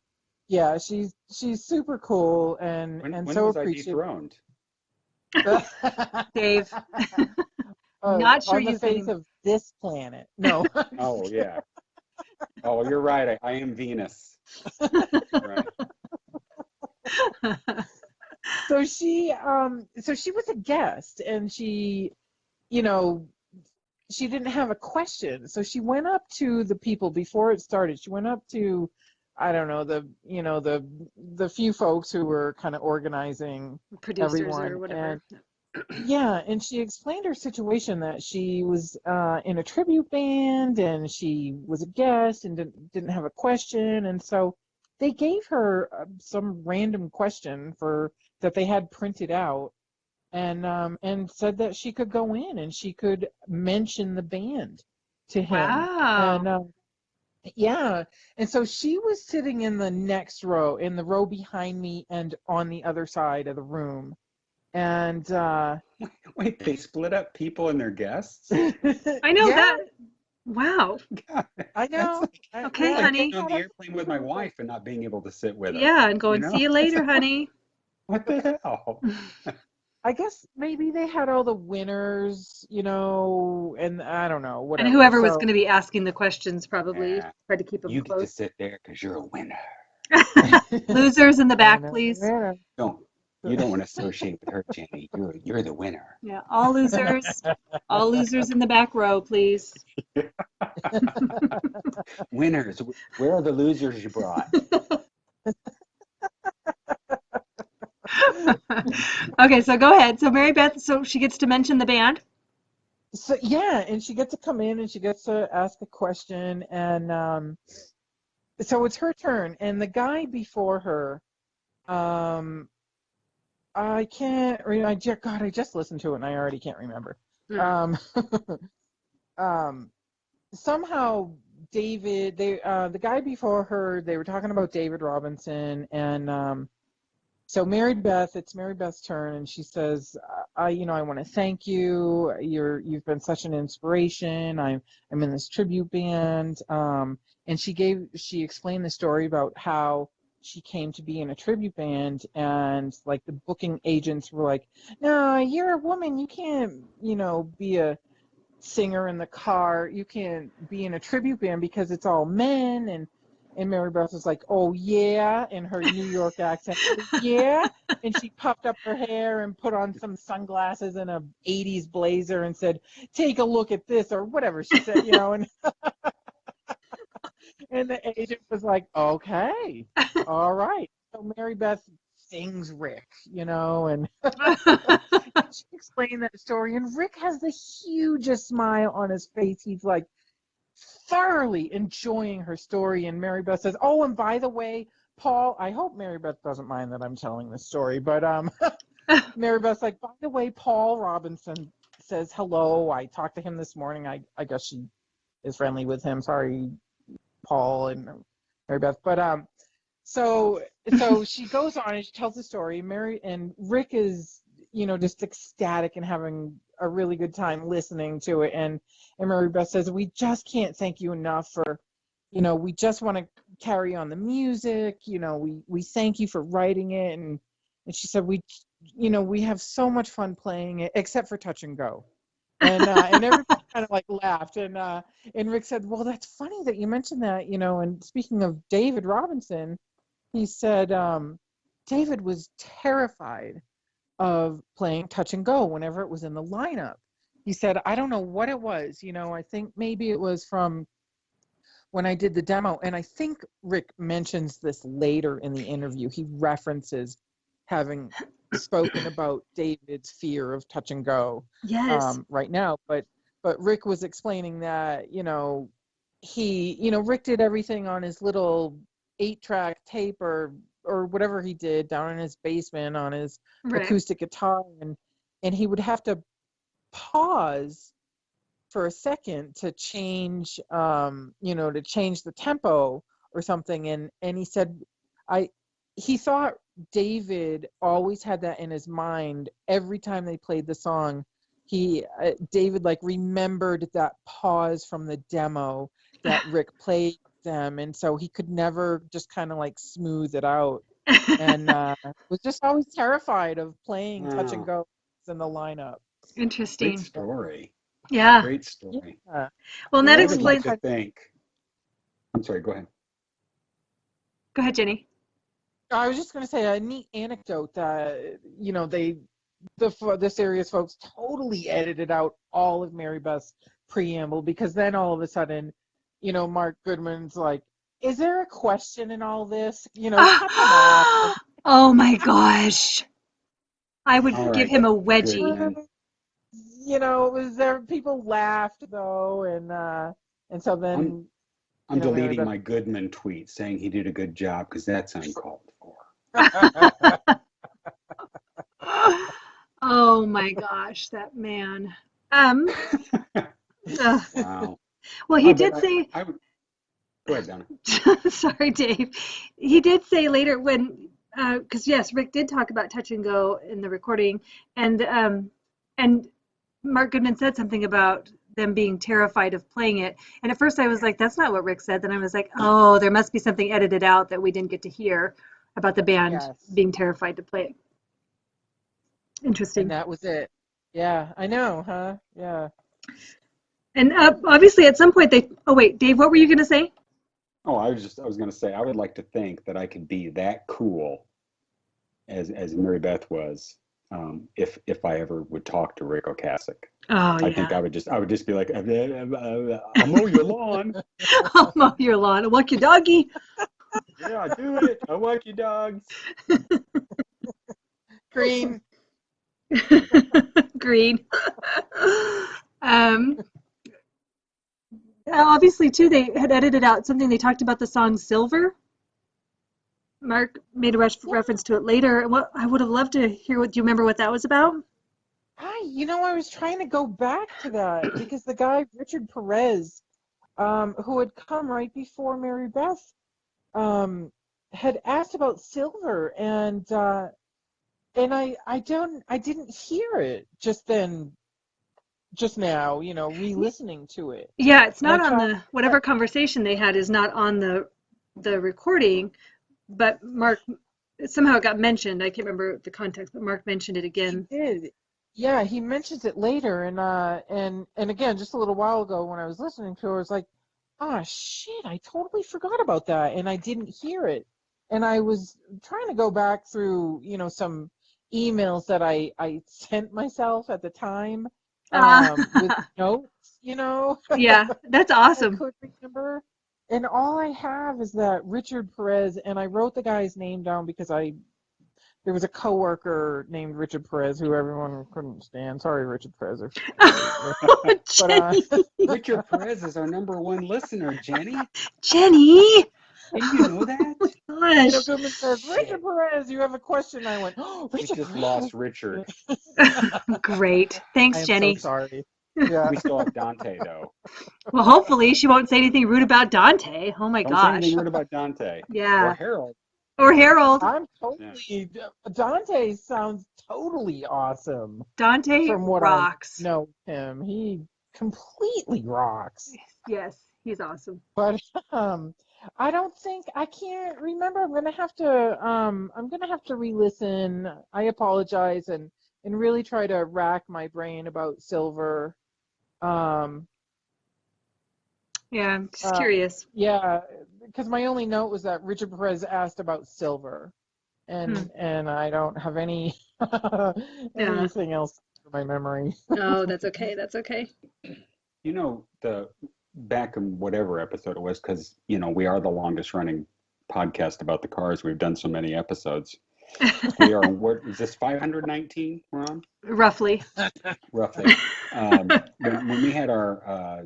yeah, she's super cool and When so was I appreciative. dethroned? Dave. Not sure on the you face can. of this planet. No. Oh yeah. Oh, you're right. I am Venus. Right. So she was a guest, and she didn't have a question. So she went up to the people before it started. She went up to, I don't know, the few folks who were kind of organizing Producers everyone. or whatever. Yeah, and she explained her situation, that she was in a tribute band and she was a guest and didn't have a question, and so they gave her some random question that they had printed out, and said that she could go in and she could mention the band to him. Wow. And yeah, and so she was sitting in the next row, in the row behind me and on the other side of the room. And Wait, they split up people and their guests? I know yeah, that. Wow. God, I know. Okay, like honey. getting on the airplane with my wife and not being able to sit with her. Yeah, and going, You know? see you later, honey. What the hell? I guess maybe they had all the winners, and I don't know, whatever. And whoever was So- going to be asking the questions probably Yeah. tried to keep them You get to close. sit there because you're a winner. Losers in the back, Winner, please. winner. You don't want to associate with her, Jenny. You're the winner. Yeah, all losers. All losers in the back row, please. Winners. Where are the losers you brought? Okay, so go ahead. So Mary Beth, so she gets to mention the band. So yeah, and she gets to come in and she gets to ask a question, and so it's her turn. And the guy before her, I can't. God, I just listened to it and I already can't remember. Somehow David, the guy before her, they were talking about David Robinson, and so it's Mary Beth's turn, and she says, I want to thank you. You've been such an inspiration. I'm in this tribute band, and she explained the story about how she came to be in a tribute band, and like the booking agents were like, no, you're a woman, you can't be a singer in the car, you can't be in a tribute band because it's all men. And Mary Beth was like, oh yeah, in her New York accent, yeah, and she puffed up her hair and put on some sunglasses and a 80s blazer and said, take a look at this, or whatever she said, and and the agent was like, okay, all right. So Mary Beth sings Rick, and she explained that story, and Rick has the hugest smile on his face. He's like thoroughly enjoying her story, and Mary Beth says, oh, and by the way, Paul, I hope Mary Beth doesn't mind that I'm telling this story, but Mary Beth's like, by the way, Paul Robinson says hello. I talked to him this morning. I guess she is friendly with him. Sorry, Paul and Mary Beth. But so she goes on and she tells the story. Mary and Rick is, just ecstatic and having a really good time listening to it. And Mary Beth says, we just can't thank you enough for, we just want to carry on the music. We thank you for writing it. And she said, we have so much fun playing it, except for Touch and Go. And everybody kind of like laughed. And Rick said, well, that's funny that you mentioned that, and speaking of David Robinson, he said, David was terrified of playing Touch and Go whenever it was in the lineup. He said, I don't know what it was. I think maybe it was from when I did the demo. And I think Rick mentions this later in the interview. He references having spoken about David's fear of Touch and Go Yes. right now. But Rick was explaining that, Rick did everything on his little 8-track tape or whatever he did down in his basement on his acoustic guitar, and he would have to pause for a second to change the tempo or something, and he said he thought David always had that in his mind every time they played the song. David remembered that pause from the demo that Rick played them, and so he could never just kind of smooth it out, and was just always terrified of playing Touch and Go in the lineup. Interesting. Great story. Yeah. Great story. Yeah. Well, that I would like explains. to think. I'm sorry. Go ahead. Go ahead, Jenny. I was just going to say a neat anecdote that the Sirius folks totally edited out all of Mary Beth's preamble, because then all of a sudden, Mark Goodman's like, is there a question in all this? Cut them off. Oh my gosh. I would give him a wedgie. Goodman. It was there. People laughed though, and so then I'm deleting my Goodman tweet saying he did a good job, because that's uncalled for. Oh my gosh, that man. Wow. Well, he did say. Go ahead, Donna. Sorry, Dave. He did say later when, because yes, Rick did talk about Touch and Go in the recording, and Mark Goodman said something about them being terrified of playing it. And at first I was like, that's not what Rick said. Then I was like, oh, there must be something edited out that we didn't get to hear about the band being terrified to play it. Interesting. And that was it. Yeah, I know, huh? Yeah. And obviously at some point oh wait, Dave, what were you going to say? Oh, I was going to say, I would like to think that I could be that cool as Mary Beth was, if I ever would talk to Ric Ocasek. Oh, yeah. I think I would just be like, I'll mow your lawn. I'll mow your lawn. I'll walk your doggy. Yeah, do it. I'll walk your dogs. Green. Green. Obviously, too, they had edited out something. They talked about the song Silver. Mark made a reference to it later. What I would have loved to hear. Do you remember what that was about? I was trying to go back to that because the guy, Richard Perez, who had come right before Mary Beth, had asked about Silver, and I didn't hear it just now, re-listening to it. Yeah, it's not on the whatever conversation they had is not on the recording, but Mark somehow it got mentioned. I can't remember the context, but Mark mentioned it again. He did. Yeah, he mentions it later, and again, just a little while ago when I was listening to it, I was like, ah, shit, I totally forgot about that, and I didn't hear it. And I was trying to go back through, some emails that I sent myself at the time with notes, Yeah, that's awesome. I could remember. And all I have is that Richard Perez, and I wrote the guy's name down because there was a coworker named Richard Perez who everyone couldn't stand. Sorry, Richard Perez. Richard Perez is our #1 listener, Jenny. Jenny! Didn't you know that? Gosh. Goodman says, Richard Perez, you have a question. I went, oh, Richard. We just lost Richard. Great. Thanks, Jenny. I'm so sorry. Yeah. We still have Dante, though. Well, hopefully she won't say anything rude about Dante. Oh my Don't gosh. say anything rude about Dante. Yeah. Or Harold. Or Harold. Dante sounds totally awesome. Dante from what rocks. I know him. He completely rocks. Yes, he's awesome. But I can't remember. I'm gonna have to re-listen. I apologize and really try to rack my brain about Silver. Yeah, I'm just curious. Yeah, because my only note was that Richard Perez asked about Silver. and I don't have any anything else for my memory. Oh, that's okay. That's okay. You know, the back in whatever episode it was, because we are the longest running podcast about the cars. We've done so many episodes. We are, what is this, 519 we're on? Roughly. Roughly. When we had our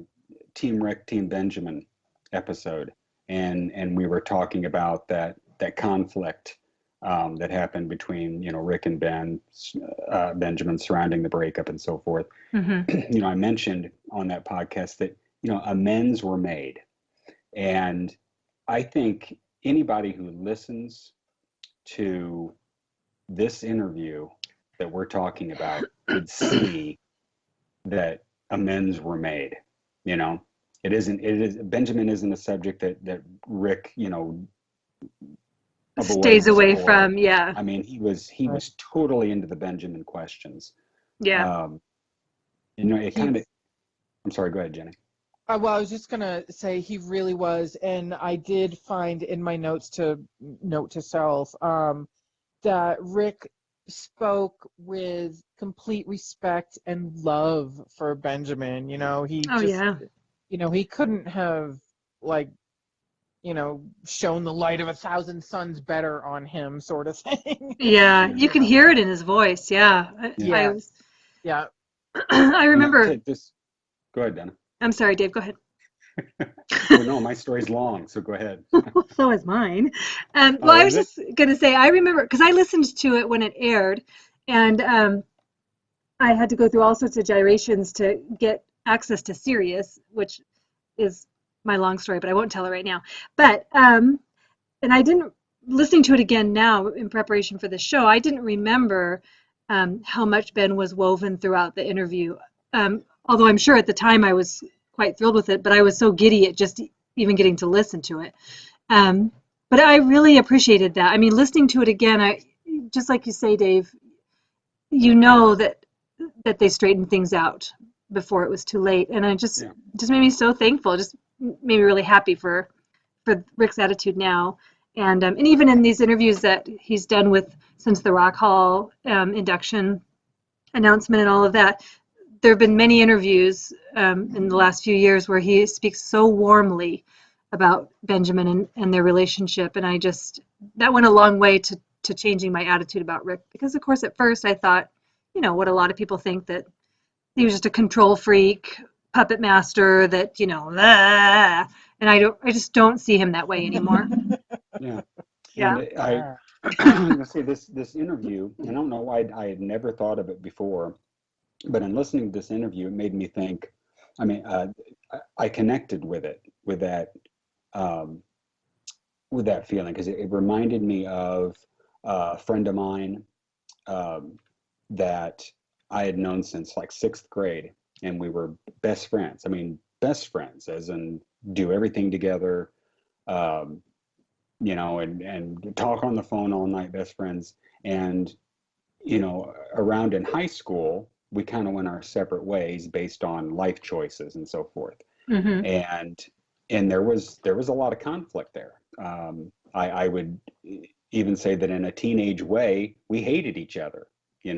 Team Rick, Team Benjamin episode, and we were talking about that conflict that happened between Rick and Benjamin surrounding the breakup and so forth. Mm-hmm. I mentioned on that podcast that amends were made, and I think anybody who listens to this interview that we're talking about would see that amends were made. Benjamin isn't a subject that Rick Stays away or, from. Yeah. I mean, he was totally into the Benjamin questions. Yeah. It kind of, I'm sorry, go ahead, Jenny. Well, I was just gonna say he really was, and I did find in my note to self that Rick spoke with complete respect and love for Benjamin. He couldn't have shown the light of 1,000 suns better on him, sort of thing. Yeah, you can hear it in his voice. Yeah. Yeah. I remember. Go ahead, Donna. I'm sorry, Dave. Go ahead. Oh, no, my story's long, so go ahead. So is mine. Well, I was just going to say, I remember, because I listened to it when it aired, and I had to go through all sorts of gyrations to get access to Sirius, which is my long story, but I won't tell it right now. But, and I didn't, listening to it again now in preparation for the show, I didn't remember how much Ben was woven throughout the interview. Although I'm sure at the time I was quite thrilled with it, but I was so giddy at just even getting to listen to it. But I really appreciated that. I mean, listening to it again, just like you say, Dave, that they straightened things out before it was too late, and it just made me so thankful. It just made me really happy for Rick's attitude now, and even in these interviews that he's done since the Rock Hall induction announcement and all of that. There have been many interviews in the last few years where he speaks so warmly about Benjamin and their relationship, and that went a long way to changing my attitude about Rick, because of course at first I thought, what a lot of people think, that he was just a control freak, puppet master, that and I just don't see him that way anymore. Yeah. Yeah. And I'm going to say this interview, and I don't know why I had never thought of it before, but in listening to this interview, it made me think. I mean, I connected with that feeling, because it reminded me of a friend of mine that I had known since like 6th grade, and we were best friends. I mean, best friends, as in do everything together, and talk on the phone all night, best friends. And around in high school, we kind of went our separate ways based on life choices and so forth. Mm-hmm. And there was a lot of conflict there. I would even say that in a teenage way, we hated each other. We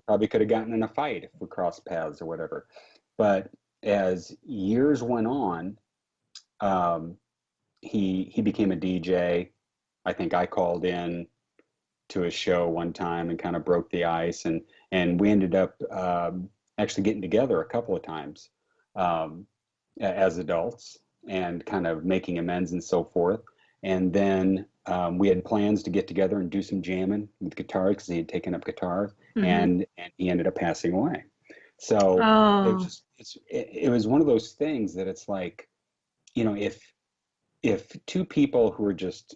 probably could have gotten in a fight if we crossed paths or whatever. But as years went on, he became a DJ. I think I called in to his show one time and kind of broke the ice, and we ended up actually getting together a couple of times as adults and kind of making amends and so forth. And then we had plans to get together and do some jamming with guitars, because he had taken up guitar, and he ended up passing away. So it was one of those things that it's like, if two people who are just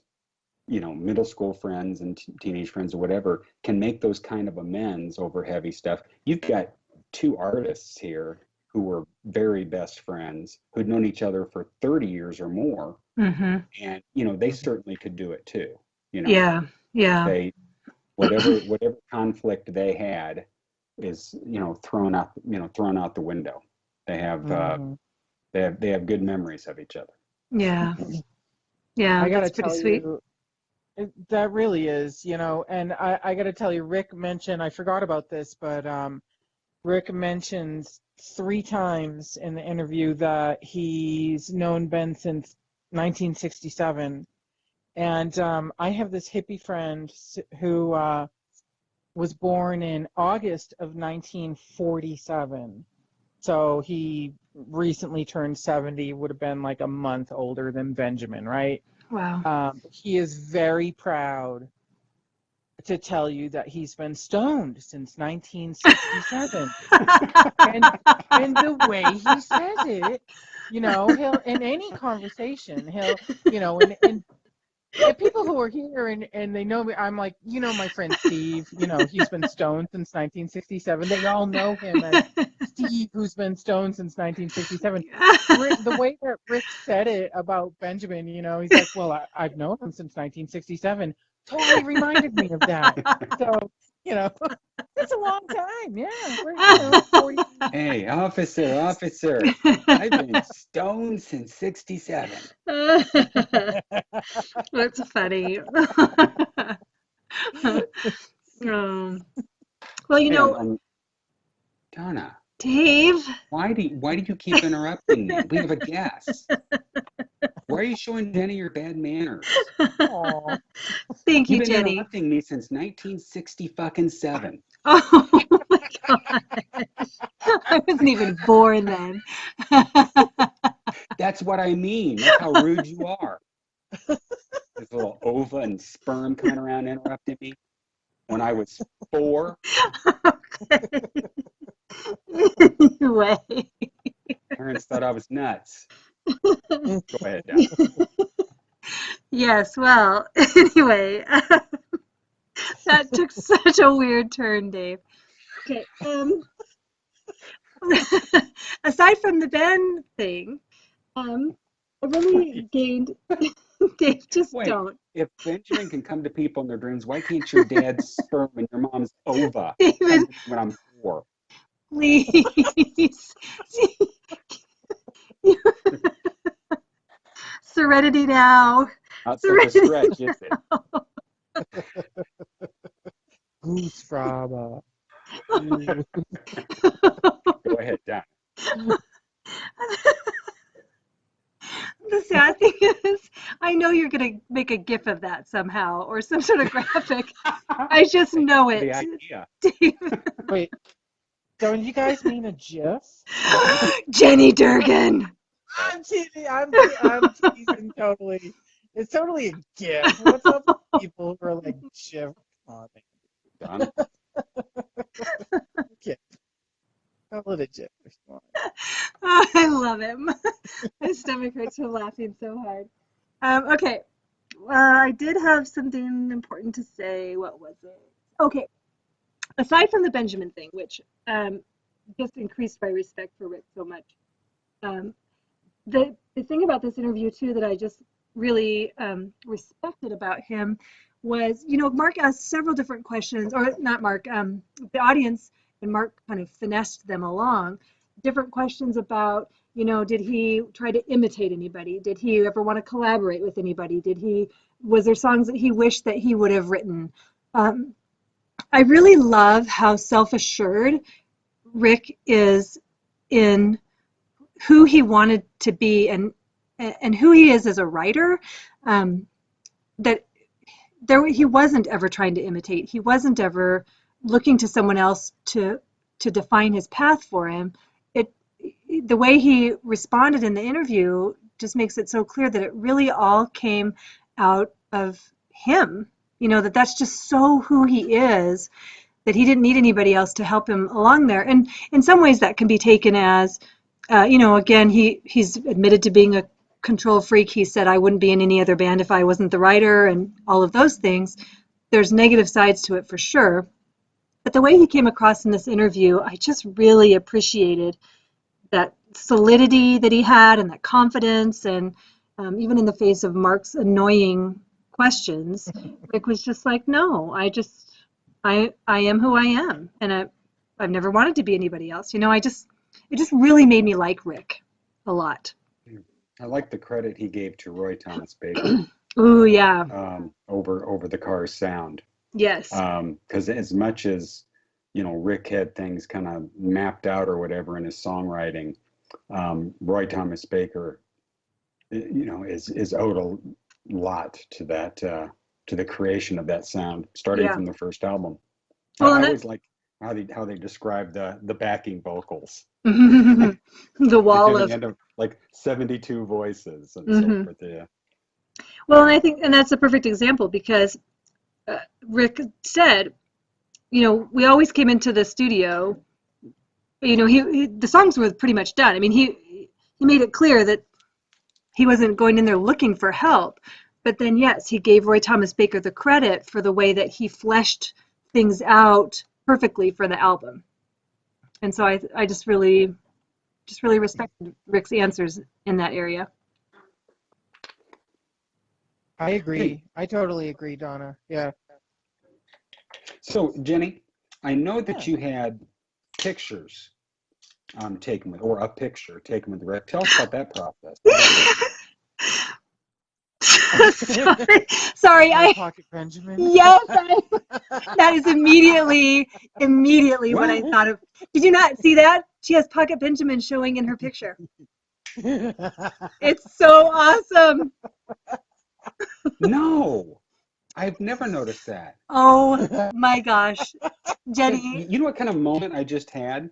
middle school friends and teenage friends or whatever can make those kind of amends over heavy stuff. You've got two artists here who were very best friends, who'd known each other for 30 years or more. Mm-hmm. And, they certainly could do it too. Yeah. Whatever conflict they had is, thrown out the window. They have, they have good memories of each other. Yeah. Yeah. I gotta That's pretty tell sweet. you, That really is, and I got to tell you, Rick mentioned, I forgot about this, but Rick mentions 3 times in the interview that he's known Ben since 1967. And I have this hippie friend who was born in August of 1947. So he recently turned 70, would have been like a month older than Benjamin, right? Wow. He is very proud to tell you that he's been stoned since 1967. and the way he says it, he'll, in any conversation, and people who are here and they know me, I'm like, my friend Steve, he's been stoned since 1967. They all know him as Steve, who's been stoned since 1967. The way that Rick said it about Benjamin, he's like, well, I've known him since 1967. Totally reminded me of that. So, it's a long time. Yeah. We're, 40. Hey, officer, I've been stoned since 67. That's funny. Well, Hey, Donna, Dave. why do you keep interrupting me? We have a guest. Why are you showing Jenny your bad manners? Aw. Thank you, You've been Jenny. interrupting me since 1967. Oh my gosh. I wasn't even born then. That's what I mean. That's how rude you are. This little ova and sperm coming around interrupting me when I was 4. Anyway. Parents thought I was nuts. Go ahead, Donna. Yes, well, anyway. That took such a weird turn, Dave. Okay. Aside from the Ben thing, I really gained. Dave, just Wait, don't. if Benjamin can come to people in their dreams, why can't your dad's sperm and your mom's ova David, come to me when I'm 4? please. Serenity now. Not such a stretch, is it? Goose Fraba. Go ahead, Donna. The sad thing is, I know you're going to make a GIF of that somehow or some sort of graphic. I just know it. The idea. David. Wait, don't you guys mean a GIF? Jenny Durgin. I'm teasing. I'm teasing totally. It's totally a GIF. What's up with people who are like GIF? Donna? GIF. Call it a GIF. Oh, I love it. My stomach hurts from laughing so hard. Okay. I did have something important to say. What was it? Okay. Aside from the Benjamin thing, which just increased my respect for Rick so much, the thing about this interview, too, that I just really respected about him was, Mark asked several different questions, or not Mark, the audience, and Mark kind of finessed them along, different questions about, did he try to imitate anybody? Did he ever want to collaborate with anybody? Was there songs that he wished that he would have written? I really love how self-assured Rick is in who he wanted to be and who he is as a writer. That he wasn't ever trying to imitate. He wasn't ever looking to someone else to define his path for him. The way he responded in the interview just makes it so clear that it really all came out of him. That's just so who he is, that he didn't need anybody else to help him along there. And in some ways that can be taken as, again, he's admitted to being a control freak. He said, I wouldn't be in any other band if I wasn't the writer, and all of those things. There's negative sides to it for sure. But the way he came across in this interview, I just really appreciated that solidity that he had and that confidence. And even in the face of Mark's annoying questions, Rick was just like, no, I am who I am. And I've never wanted to be anybody else. It just really made me like Rick a lot. I like the credit he gave to Roy Thomas Baker. Ooh, yeah. over the car's sound. Yes. Because as much as, Rick had things kind of mapped out or whatever in his songwriting, Roy Thomas Baker, is owed a lot to that, to the creation of that sound, starting Yeah. from the first album. Well, I and always like how they describe the backing vocals. the wall The of. end of like 72 voices and so Mhm. forth. Yeah. Well, and I think, and that's a perfect example because Rick said, we always came into the studio, the songs were pretty much done. I mean, he made it clear that he wasn't going in there looking for help. But then, yes, he gave Roy Thomas Baker the credit for the way that he fleshed things out perfectly for the album. And so I just really respect Rick's answers in that area. I agree. I totally agree, Donna. Yeah. So, Jenny, I know that Yeah. you had pictures taken with, or a picture taken with Rick. Tell us about that process. Sorry, My Pocket Benjamin. yes, that is immediately what I What? thought of. Did you not see that? She has Pocket Benjamin showing in her picture. It's so awesome. No, I've never noticed that. Oh my gosh, Jenny. You know what kind of moment I just had?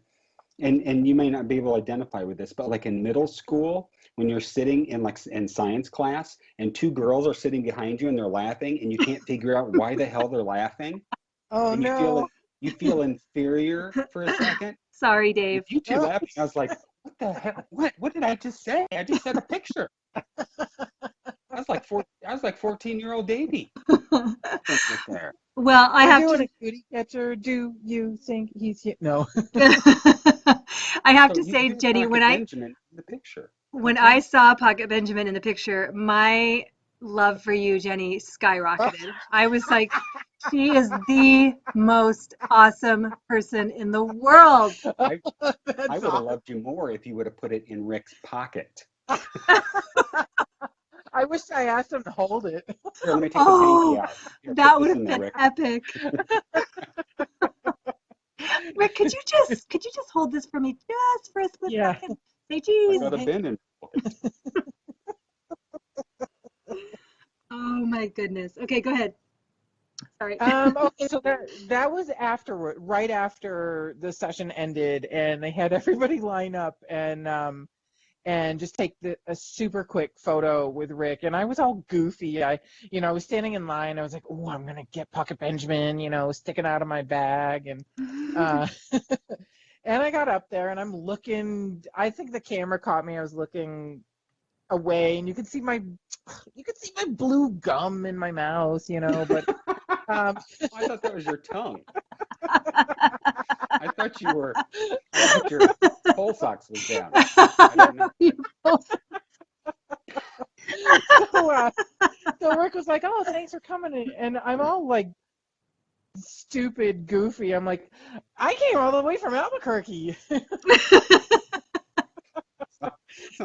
And you may not be able to identify with this, but like in middle school, when you're sitting in science class and two girls are sitting behind you and they're laughing and you can't figure out why the hell they're laughing, Oh and no. you feel inferior for a second. Sorry, With Dave. you two laughing, I was like, what the hell? What did I just say? I just said a picture. I was like 14-year-old Davy. Right there. Well, I We're have doing to. a cootie catcher. Do you think he's no? I have So to say, you had Jenny, Pocket Benjamin in the picture. when I saw Pocket Benjamin in the picture, my love for you, Jenny, skyrocketed. I was like, she is the most awesome person in the world. I That's would have awesome. loved you more if you would have put it in Rick's pocket. I wish I asked him to hold it. Here, let me take the Oh, pinky out. Here, that put would this have in there, been Rick. epic. Rick, could you just hold this for me just for a split Yeah. second? Say I cheese. got a bin in. Oh my goodness. Okay, go ahead. Sorry. Okay, so that was afterward, right after the session ended, and they had everybody line up and just take a super quick photo with Rick. And I was all goofy. I was standing in line. I was like, oh, I'm gonna get Pocket Benjamin, sticking out of my bag, and uh, and I got up there and I'm looking. I think the camera caught me. I was looking away, and you could see my blue gum in my mouth, but. I thought that was your tongue. I thought your pole socks was down. I didn't know. So Rick was like, "Oh, thanks for coming," and I'm all like, stupid, goofy. I'm like, "I came all the way from Albuquerque," and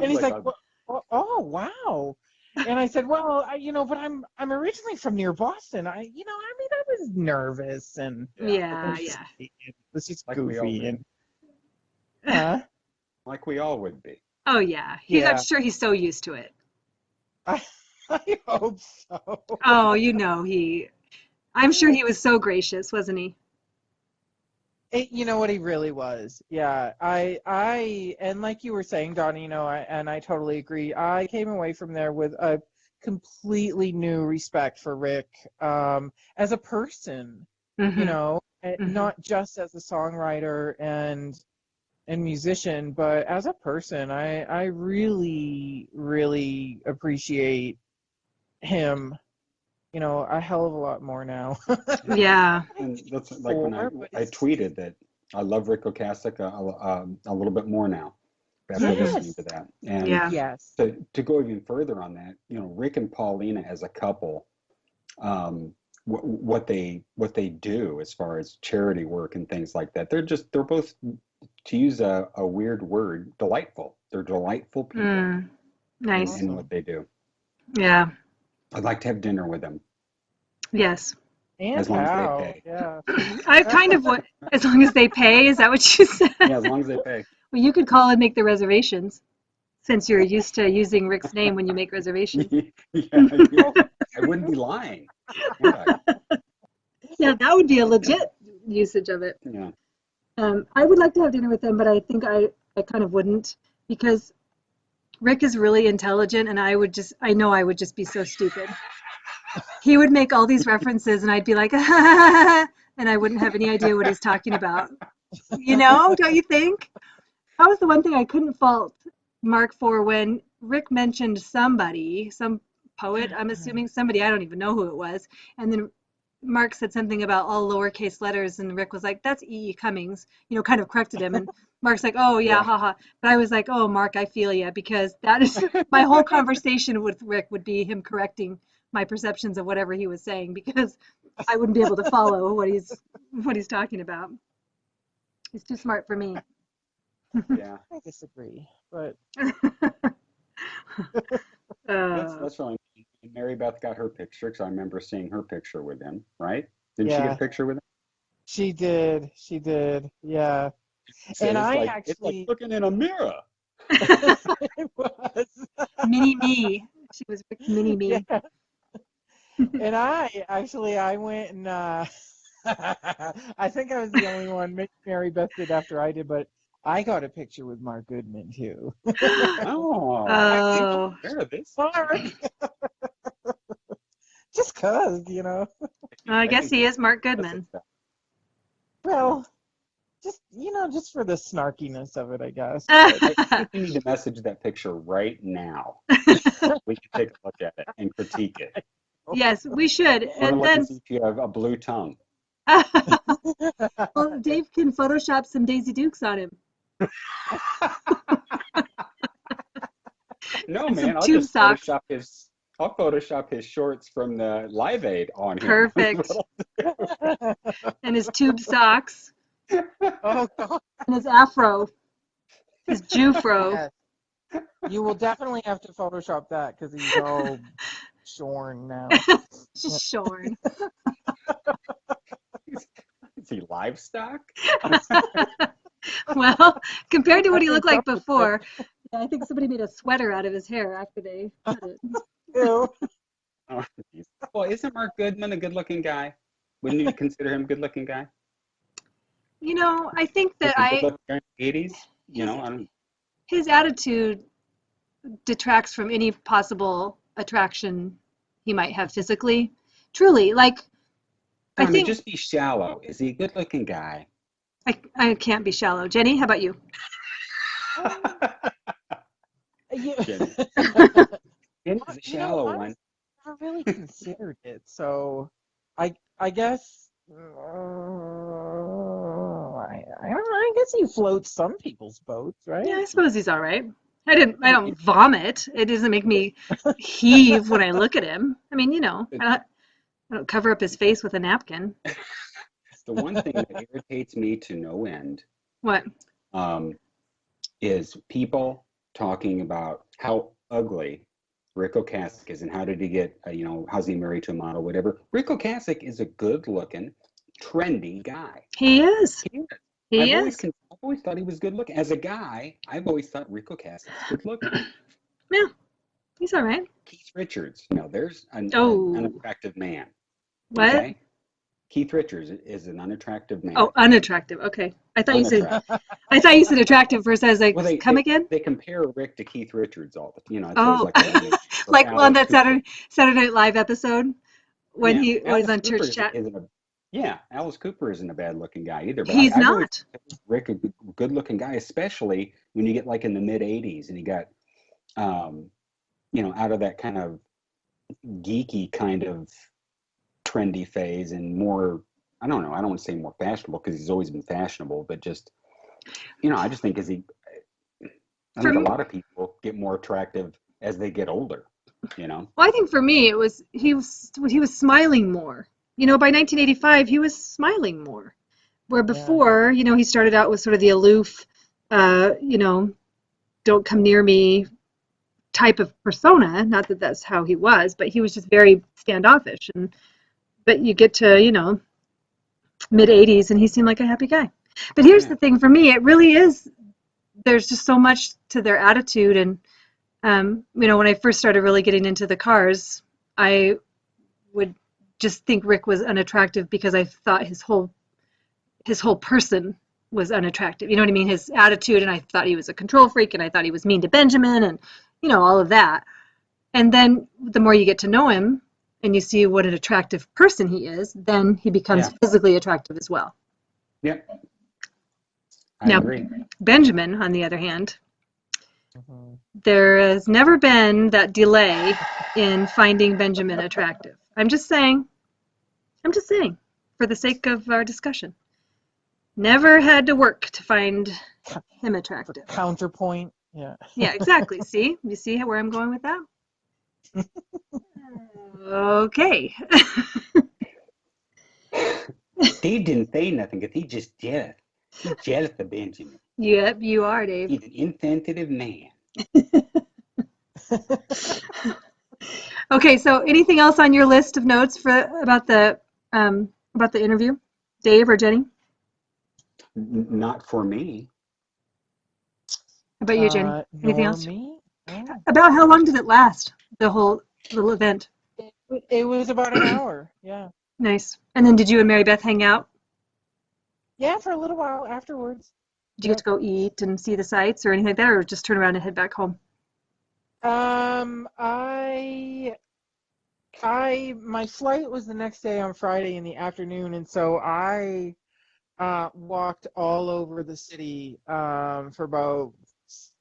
he's like, "Oh, wow." And I said, "Well, but I'm originally from near Boston. I was nervous and Yeah. was just Like we all goofy would. and Like we all would be. Oh yeah. I'm Yeah. sure he's so used to it. I hope so. Oh, I'm sure he was so gracious, wasn't he? You know what, he really was. Yeah, and like you were saying, Donnie, and I totally agree. I came away from there with a completely new respect for Rick, as a person, Mm-hmm. not just as a songwriter and musician, but as a person. I really, really appreciate him, a hell of a lot more now. Yeah. And that's like when I tweeted that I love Ric Ocasek a little bit more now after listening to that. And Yeah. Yes. to go even further on that, Rick and Paulina as a couple, what they do as far as charity work and things like that, they're both, to use a weird word, delightful. They're delightful people Nice. in what they do. Yeah. I'd like to have dinner with him. Yes. And As long as they how? pay. Yeah. I kind of want, as long as they pay, is that what you said? Yeah, as long as they pay. Well, you could call and make the reservations since you're used to using Rick's name when you make reservations. Yeah, I wouldn't be lying. Would I? Yeah, that would be a legit usage of it. Yeah. I would like to have dinner with him, but I think I kind of wouldn't because Rick is really intelligent and I know I would just be so stupid. He would make all these references and I'd be like, and I wouldn't have any idea what he's talking about. You know, don't you think? That was the one thing I couldn't fault Mark for when Rick mentioned somebody, some poet, I'm assuming somebody, I don't even know who it was. And then Mark said something about all lowercase letters and Rick was like, that's E. Cummings, you know, kind of corrected him. And Mark's like, oh yeah, haha. But I was like, oh, Mark, I feel ya, because that is my whole conversation with Rick would be him correcting my perceptions of whatever he was saying because I wouldn't be able to follow what he's talking about. He's too smart for me. Yeah. I disagree, but That's really neat. Mary Beth got her picture because I remember seeing her picture with him, right? Didn't she get a picture with him? she did, yeah. And it's like looking in a mirror. It was. Mini me. She was Rick's mini me. Yeah. And I went and I think I was the only one. Maybe Mary Beth did after I did, but I got a picture with Mark Goodman too. Oh, Oh. I heard this. Sorry. Just 'cause, you know. I guess he is Mark Goodman. Well, just for the snarkiness of it, I guess. I think we need to message that picture right now. We can take a look at it and critique it. Yes, we should. And And then see if you have a blue tongue. well, Dave can Photoshop some Daisy Dukes on him. No, And some man, I'll tube just socks. I'll Photoshop his shorts from the Live Aid on him. Perfect. And his tube socks. Oh, God. And his afro. His Jufro. Yes. You will definitely have to Photoshop that because he's all shorn now. Just shorn. Is he livestock? Well, compared to what he looked like before, I think somebody made a sweater out of his hair after they cut it. Ew. Oh, geez. Well, isn't Mark Goodman a good-looking guy? Wouldn't you consider him a good-looking guy? You know, I think that Good-looking guy in the 80s? You know, I don't. his attitude detracts from any possible attraction he might have physically. Truly, like, I think just be shallow. Is he a good-looking guy? I can't be shallow. Jenny, how about you? Jenny. Jenny's a shallow one. I never really considered it, so I guess I don't know. I guess he floats some people's boats, right? Yeah, I suppose he's all right. I don't vomit. It doesn't make me heave when I look at him. I mean, you know, I don't cover up his face with a napkin. The one thing that irritates me to no end What? is people talking about how ugly Ric Ocasek is and how did he get, how's he married to a model, whatever. Ric Ocasek is a good-looking, trendy guy. He is. He I've is. always thought he was good-looking. As a guy, I've always thought Ric Ocasek was good-looking. Yeah, he's all right. Keith Richards, there's an unattractive man. What? Okay? Keith Richards is an unattractive man. Oh, unattractive. Okay. I thought you said attractive first. I was like, come again? They compare Rick to Keith Richards all the time. It's Oh, always like on that Saturday Night Live episode when he was on Cooper Church Chat. Alice Cooper isn't a bad-looking guy either. But He's I've always not. considered Rick a good-looking guy, especially when you get like in the mid-'80s and he got, out of that kind of geeky kind of trendy phase and more, I don't know, I don't want to say more fashionable because he's always been fashionable, but just, I just think I think a lot of people get more attractive as they get older, Well, I think for me it was he was smiling more. By 1985 he was smiling more. Where before, he started out with sort of the aloof, don't come near me type of persona. Not that that's how he was, but he was just very standoffish. But you get to, mid 80s and he seemed like a happy guy. But here's the thing for me, it really is, there's just so much to their attitude. And, when I first started really getting into the cars, I would just think Rick was unattractive because I thought his whole person was unattractive. You know what I mean? His attitude, and I thought he was a control freak, and I thought he was mean to Benjamin, and all of that. And then the more you get to know him and you see what an attractive person he is, then he becomes physically attractive as well. Yep. I agree. Benjamin, on the other hand, there has never been that delay in finding Benjamin attractive. I'm just saying, for the sake of our discussion. Never had to work to find him attractive. Counterpoint. Yeah. Yeah, exactly. See? You see where I'm going with that? Okay. Dave didn't say nothing because he's just jealous. He's jealous of Benjamin. Yep, you are, Dave. He's an insensitive man. Okay, so anything else on your list of notes about the interview, Dave or Jenny? Not for me. How about you, Jenny? Anything else? Me? No. About how long did it last, the whole little event? It was about an hour. Yeah. Nice. And then did you and Mary Beth hang out? Yeah, for a little while afterwards. Did you get to go eat and see the sights or anything like that, or just turn around and head back home? My flight was the next day on Friday in the afternoon, and so I walked all over the city for about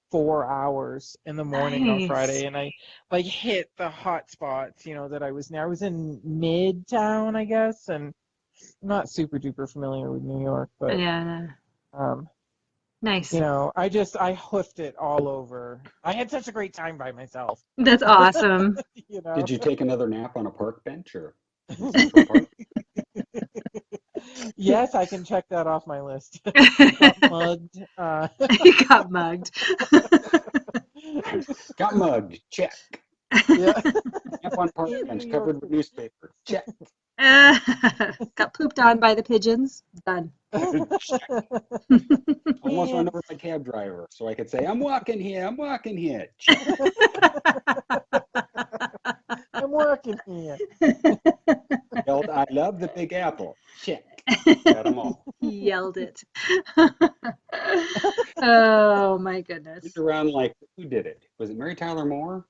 4 hours in the morning on Friday, and I hit the hot spots, that I was near. I was in Midtown, I guess, and I'm not super duper familiar with New York, but nice. I hoofed it all over. I had such a great time by myself. That's awesome. Did you take another nap on a park bench or? Yes, I can check that off my list. Got mugged. He got mugged. Got mugged. Check. Yeah. Nap on park bench covered with newspaper. Check. Got pooped on by the pigeons. Done. Almost run over my cab driver so I could say, I'm walking here. Check. I'm working here. Yelled, I love the Big Apple. Check. Got them all. He yelled it. Oh my goodness. Looked around like, who did it? Was it Mary Tyler Moore?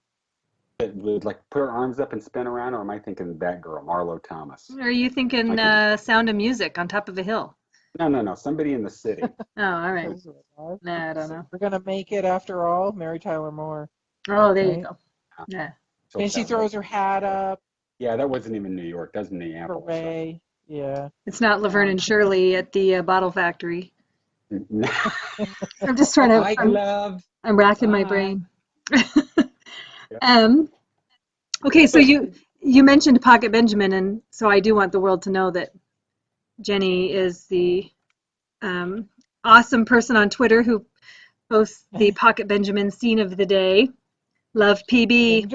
That would like put her arms up and spin around, or am I thinking that girl, Marlo Thomas? Or are you thinking Sound of Music on top of a hill? No. Somebody in the city. Oh, all right. Nah, I don't know. We're gonna make it after all. Mary Tyler Moore. Oh, there you go. Yeah. And she throws her hat up. Yeah, that wasn't even New York. That was Minneapolis. Hooray. Yeah. It's not Laverne and Shirley at the bottle factory. I'm just trying to. I'm racking my brain. Okay, so you mentioned Pocket Benjamin, and so I do want the world to know that Jenny is the awesome person on Twitter who posts the Pocket Benjamin scene of the day. Love PB.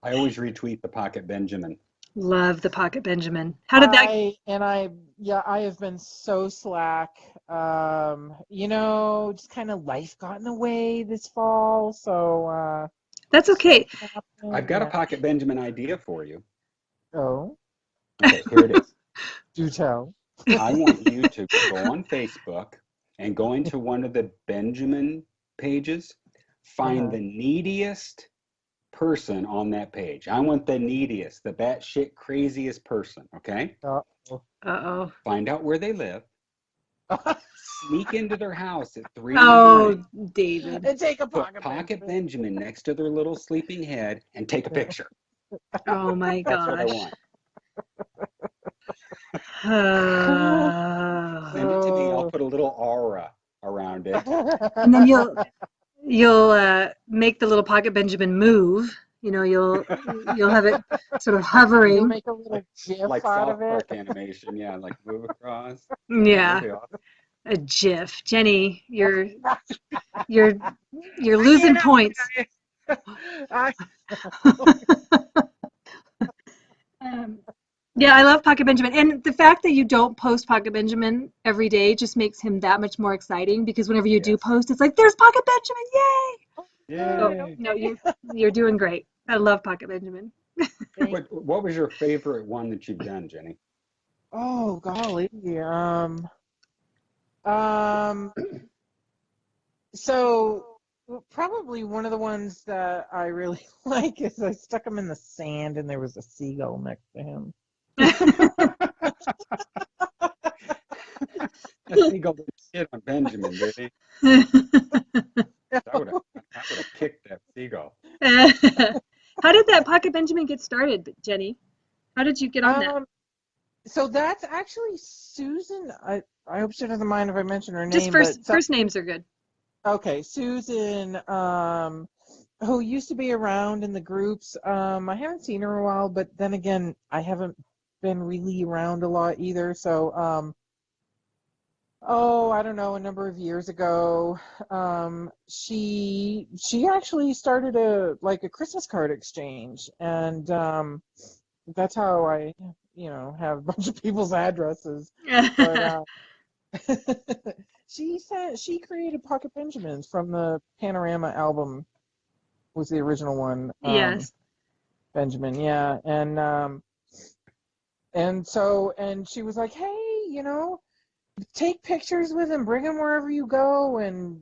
I always retweet the Pocket Benjamin. Love the Pocket Benjamin. How did that? I have been so slack. Just kind of life got in the way this fall, so. That's okay. I've got a Pocket Benjamin idea for you. Oh. Okay, here it is. Do tell. I want you to go on Facebook and go into one of the Benjamin pages, find the neediest person on that page. I want the neediest, the batshit craziest person, okay? Uh-oh. Find out where they live. Sneak into their house at 3 in the morning. Oh, David. And take a Put Pocket Benjamin next to their little sleeping head and take a picture. Oh, my That's gosh. what I want. Send it to me. I'll put a little aura around it. And then you'll make the little Pocket Benjamin move. You'll have it sort of hovering. You'll make a little GIF like out South of it. Park animation, yeah, like move across. Yeah. A GIF. Jenny, you're losing points. I, Yeah, I love Pocket Benjamin. And the fact that you don't post Pocket Benjamin every day just makes him that much more exciting because whenever you do Yes. post, it's like, there's Pocket Benjamin, yay! So, Yay. no, you're doing great. I love Pocket Benjamin. What was your favorite one that you've done, Jenny? oh golly. Um, so probably one of the ones that I really like is I stuck him in the sand and there was a seagull next to him. That seagull didn't sit on Benjamin, did he? I would have kicked that seagull. How did that Pocket Benjamin get started, Jenny? How did you get on that? So that's actually Susan. I hope she doesn't mind if I mention her Just name. first names are good. Okay, Susan, who used to be around in the groups. I haven't seen her in a while, but then again, I haven't been really around a lot either. So, I don't know, a number of years ago, she actually started a Christmas card exchange, and that's how I, have a bunch of people's addresses. But she created Pocket Benjamins from the Panorama album, was the original one. Yes. Benjamin, yeah, and she was like, hey, take pictures with him, bring him wherever you go, and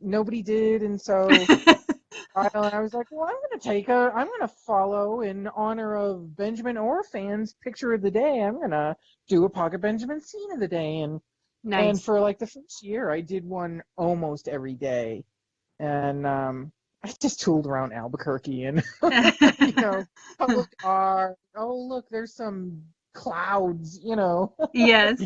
nobody did, and so I was like, well, I'm gonna follow in honor of Benjamin Orphan's picture of the day. I'm gonna do a Pocket Benjamin scene of the day, and for the first year, I did one almost every day, and I just tooled around Albuquerque and public art. Oh, look, there's some clouds, Yes.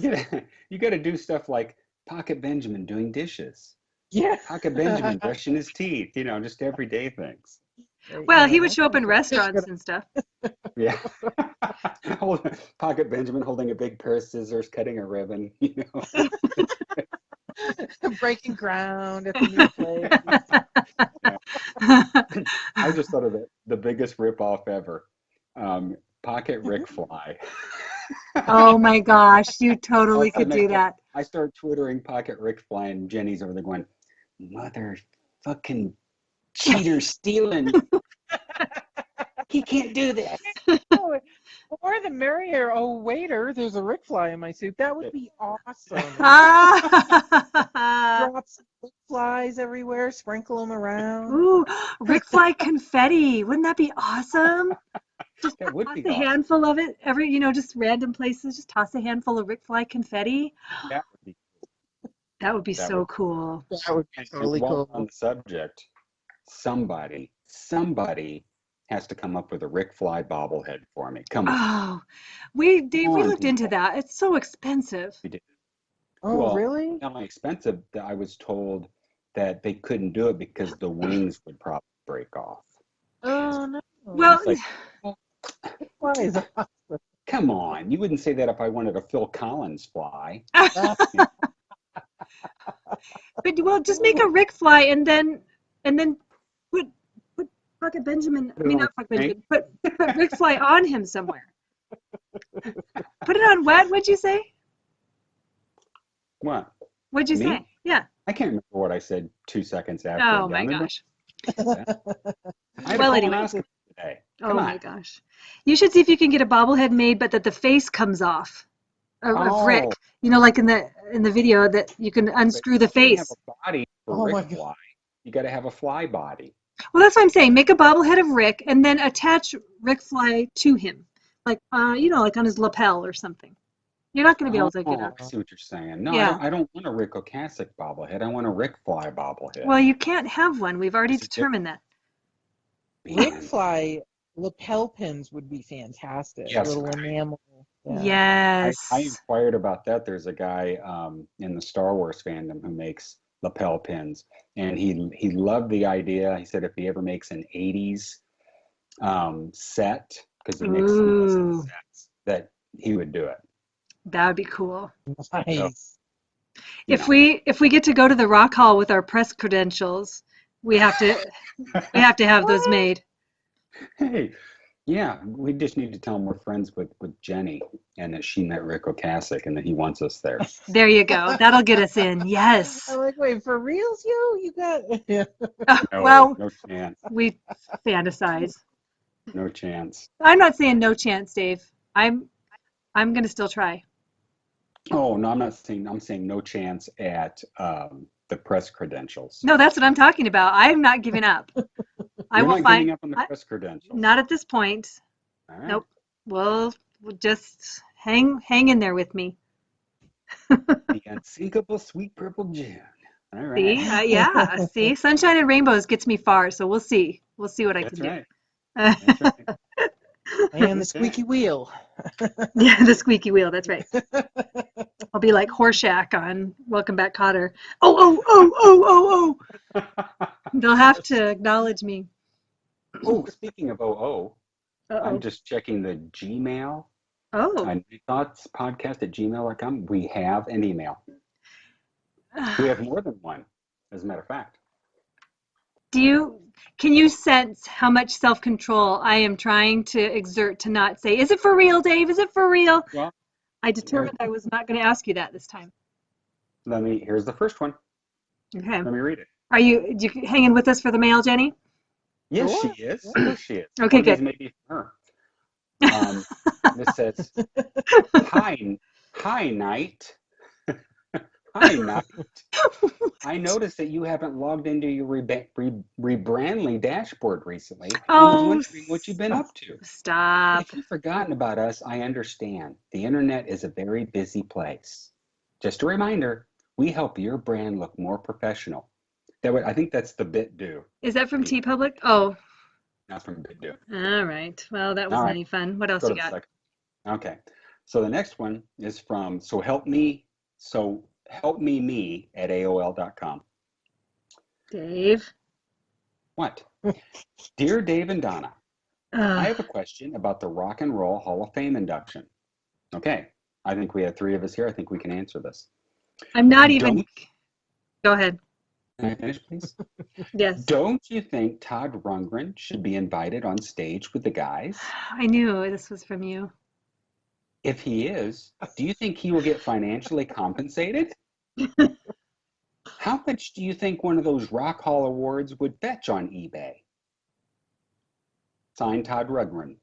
You gotta do stuff like Pocket Benjamin doing dishes. Yeah. Pocket Benjamin brushing his teeth, just everyday things. Well, he would show up in restaurants and stuff. Yeah. Pocket Benjamin holding a big pair of scissors, cutting a ribbon, Breaking ground at the new place. I just thought of the biggest ripoff ever. Pocket Ric Fly. Oh my gosh, you totally could do that. I start twittering Pocket Ric Fly, and Jenny's over there going, mother fucking cheater stealing. He can't do this. Oh, more the merrier. Oh, waiter, there's a Ric Fly in my soup. That would be awesome. Drop some Ric Flies everywhere, sprinkle them around. Ooh, Ric Fly confetti. Wouldn't that be awesome? Just That would toss be a awesome. handful of it just random places. Just toss a handful of Ric Fly confetti. That would be That would be so cool. That would be totally while cool. on the subject, somebody has to come up with a Ric Fly bobblehead for me. Come on. Oh, Dave, we looked into that. It's so expensive. We did. Oh, Well, really? not only expensive, that I was told that they couldn't do it because the wings would probably break off. Oh, no. Well, It's like, Why is that? come on, you wouldn't say that if I wanted a Phil Collins fly. but just make a Ric Fly and then put Pocket Benjamin. I mean, not Pocket Benjamin. Put Ric Fly on him somewhere. Put it on what? What'd you say? What? What'd you Me? say? Yeah. I can't remember what I said 2 seconds after. Oh my gosh. I had Well, a anyway. colonoscopy today. Oh my gosh. You should see if you can get a bobblehead made, but that the face comes off of Rick. Like in the video that you can unscrew the face. You have a body for Ric Fly. You got to have a fly body. Well, that's what I'm saying. Make a bobblehead of Rick and then attach Ric Fly to him, like like on his lapel or something. You're not going to be able to get up. I see what you're saying. No, Yeah. I don't want a Ric Ocasek bobblehead. I want a Ric Fly bobblehead. Well, you can't have one. We've already determined that. Ric Fly lapel pins would be fantastic. Yes, little right. enamel. Yeah. Yes. I inquired about that. There's a guy in the Star Wars fandom who makes lapel pins, and he loved the idea. He said if he ever makes an 80s set, because he makes sets, that he would do it. That would be cool. Nice. If we get to go to the Rock Hall with our press credentials, we have to have those made. Hey, yeah, we just need to tell him we're friends with Jenny and that she met Ric Ocasek and that he wants us there. There you go. That'll get us in. Yes. I'm like, wait, for reals, you got? Yeah. No, Well, no chance. we fantasize. No chance. I'm not saying no chance, Dave. I'm gonna still try. Oh, no, I'm saying no chance at the press credentials. No, that's what I'm talking about. I'm not giving up. I You're will not find. giving up on the press credentials. Not at this point. All right. Nope. We'll just hang in there with me. The unsinkable sweet purple June. All right. See, yeah. See, sunshine and rainbows gets me far. So we'll see. We'll see what I That's can right. do. That's right. And the squeaky wheel. Yeah, the squeaky wheel. That's right. I'll be like Horseshack on Welcome Back, Kotter. Oh. They'll have to acknowledge me. Oh, speaking of OO, Uh-oh. I'm just checking the Gmail. Oh. NiGHT podcast at gmail.com. We have an email. We have more than one, as a matter of fact. Can you sense how much self-control I am trying to exert to not say, is it for real, Dave? Is it for real? Well, I determined I was not going to ask you that this time. here's the first one. Okay. Let me read it. Are you hanging with us for the mail, Jenny? Yes, Sure. she is. Of course she is. Okay, One of these good. may be for her. This says, hi, Night. Hi, Night. I noticed that you haven't logged into your Rebrandly dashboard recently. I was wondering what you've been up to. Stop. If you've forgotten about us, I understand. The internet is a very busy place. Just a reminder, we help your brand look more professional. I think that's the bit do. Is that from TeePublic? Oh, Not from bit do. all right. Well, that wasn't All right. any fun. What else Go you to the got? second. Okay. So the next one is from help me me at AOL.com. Dave. What? Dear Dave and Donna, I have a question about the Rock and Roll Hall of Fame induction. Okay. I think we have three of us here. I think we can answer this. I'm not even. Go ahead. Can I finish, please? Yes. Don't you think Todd Rundgren should be invited on stage with the guys? I knew this was from you. If he is, do you think he will get financially compensated? How much do you think one of those Rock Hall awards would fetch on eBay? Signed, Todd Rundgren.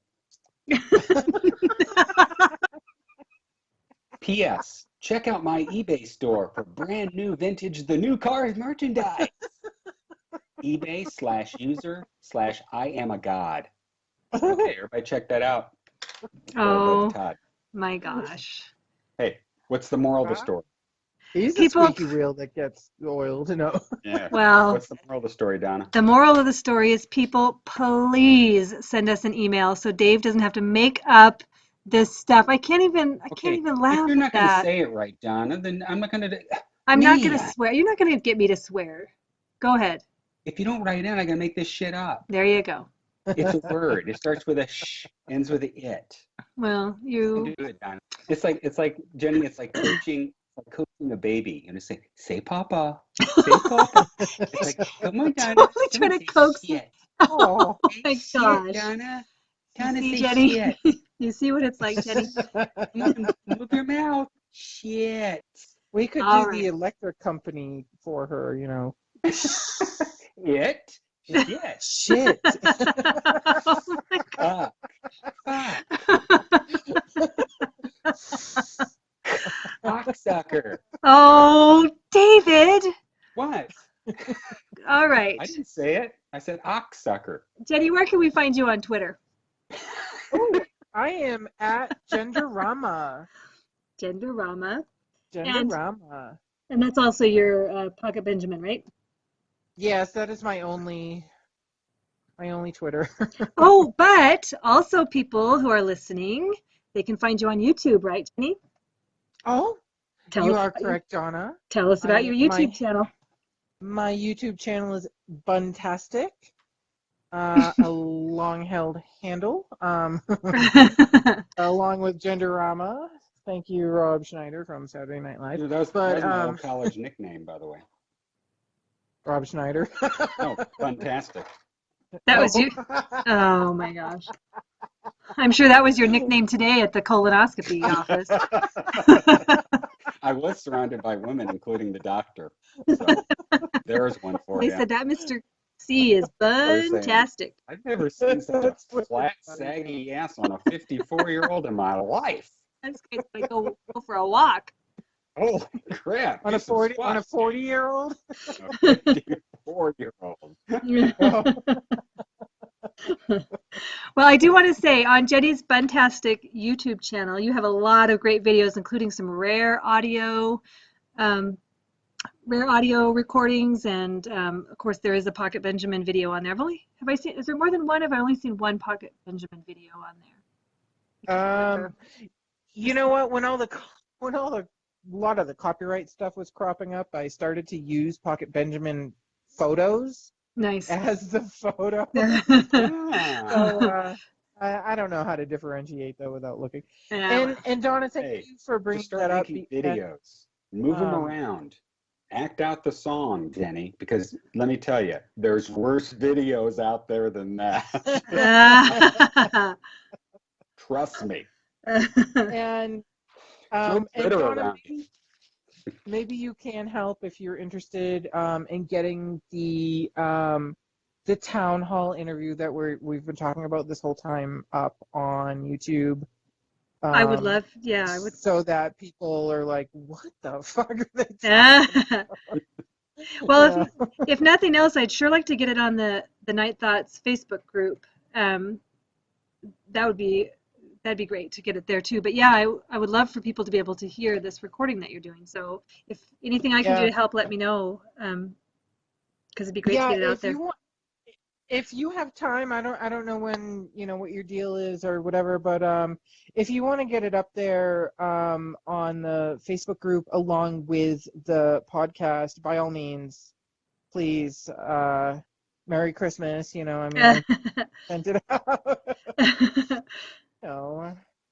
P.S. Check out my eBay store for brand new vintage The New Cars merchandise. eBay/user/I am a god. Okay, everybody check that out. Oh, Todd. my gosh. Hey, what's the moral of the story? He's the squeaky wheel that gets oiled, Yeah. Well, What's the moral of the story, Donna? The moral of the story is people, please send us an email so Dave doesn't have to make up this stuff. I can't even laugh If you're not at going to that. say it right, Donna, then I'm not going to. I'm not going to swear. You're not going to get me to swear. Go ahead. If you don't write it down, I'm going to make this shit up. There you go. It's a word. It starts with a sh, ends with a it. Well, You can do it, Donna. It's like Jenny. It's like coaching a baby. You know, say Papa, say Papa. It's like, come on, Donna. Totally trying to coax shit. Oh my Shit, gosh. Donna. You Donna, see, say Jenny? shit. You see what it's like, Jenny? Come on, move your mouth. Shit. We could All do right. the electric company for her, It. Shit. Shit. Oh my God. Fuck. Cocksucker. Oh, David. What? All right. I didn't say it. I said oxsucker. Jenny, where can we find you on Twitter? Oh, I am at Genderama. Genderama. Genderama. And that's also your Pocket Benjamin, right? Yes, that is my only Twitter. Oh, but also people who are listening, they can find you on YouTube, right, Jenny? Oh, Tell you us are about correct, Donna. Tell us about your YouTube channel. My YouTube channel is Buntastic, a long-held handle, along with Genderama. Thank you, Rob Schneider from Saturday Night Live. That was But my old college nickname, by the way. Rob Schneider. No, fantastic. That was you. Oh my gosh. I'm sure that was your nickname today at the colonoscopy office. I was surrounded by women, including the doctor. So there's one for They you. said that Mr. C is fantastic. I've never seen such a That's what flat, funny. saggy ass on a 54-year-old in my life. This guy's gonna go for a walk. Holy crap! On a do some 40-year-old. squats. A 54-year-old. Well, I do want to say on Jenny's Buntastic YouTube channel, you have a lot of great videos, including some rare audio recordings, and of course there is a Pocket Benjamin video on there. Is there more than one? I've only seen one Pocket Benjamin video on there. You know what? When a lot of the copyright stuff was cropping up, I started to use Pocket Benjamin photos Nice. as the photo. Ah. So I don't know how to differentiate though without looking. Yeah. And Donna, thank you for bringing Just start that up. making videos. Move them around. Act out the song, Jenny, because let me tell you, there's worse videos out there than that. Trust me. And Throw glitter Donna, around. maybe you can help if you're interested in getting the town hall interview that we've been talking about this whole time up on YouTube. I would love, yeah, I would. So that people are like, what the fuck are they talking about? Well, if nothing else, I'd sure like to get it on the Night Thoughts Facebook group. That'd be great to get it there too. But yeah, I would love for people to be able to hear this recording that you're doing. So if anything I can do to help, let me know. Because it'd be great to get it out there. If you have time, I don't know when, what your deal is or whatever, but if you want to get it up there on the Facebook group along with the podcast, by all means, please. Merry Christmas, send it out.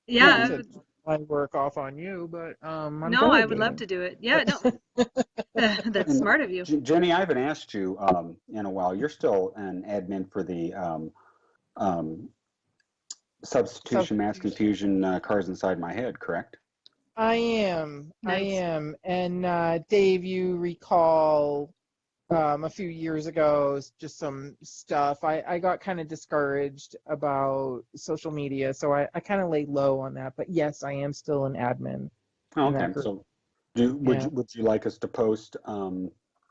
Yeah. I work off on you, but no, I would love to do it. Yeah, no. That's smart of you. Jenny, I haven't asked you in a while. You're still an admin for the substitution mass confusion cars inside my head, correct? I am. Nice. I am. And Dave, you recall a few years ago, just some stuff. I got kind of discouraged about social media, so I kind of laid low on that. But yes, I am still an admin. Oh, okay. So would you like us to post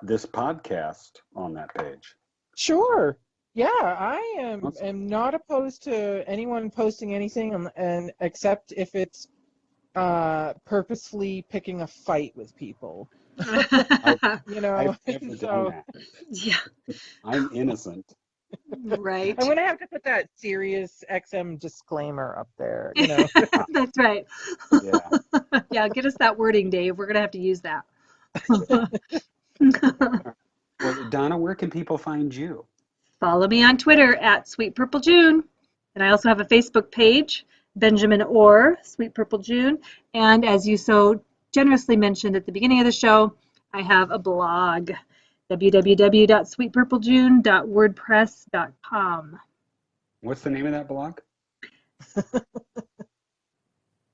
this podcast on that page? Sure. Yeah, I am not opposed to anyone posting anything, and except if it's purposefully picking a fight with people. I've never done that. Yeah. I'm innocent. Right. I'm gonna have to put that SiriusXM disclaimer up there. That's right. Yeah. Yeah, get us that wording, Dave. We're gonna have to use that. Well, Donna, where can people find you? Follow me on Twitter at Sweet Purple June, and I also have a Facebook page, Benjamin Orr, Sweet Purple June, and as you so generously mentioned at the beginning of the show, I have a blog, www.sweetpurplegune.wordpress.com. What's the name of that blog?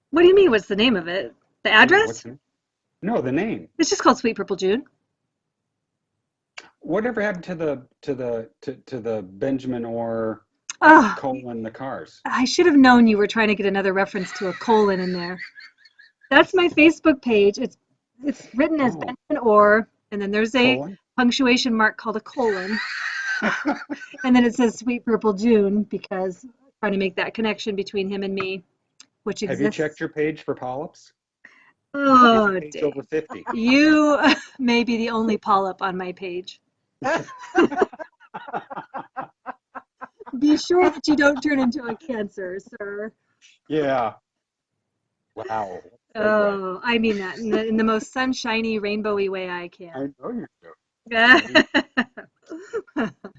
What do you mean? What's the name of it? The address? No, the name. It's just called Sweet Purple June. Whatever happened to the Benjamin Orr colon the cars? I should have known you were trying to get another reference to a colon in there. That's my Facebook page. It's written as Benjamin Orr, and then there's a punctuation mark called a colon, and then it says Sweet Purple June because I'm trying to make that connection between him and me, which exists. Have you checked your page for polyps? Oh, Dave. Over 50. You may be the only polyp on my page. Be sure that you don't turn into a cancer, sir. Yeah. Wow. Oh, I mean that in the most sunshiny, rainbowy way I can. I know you do.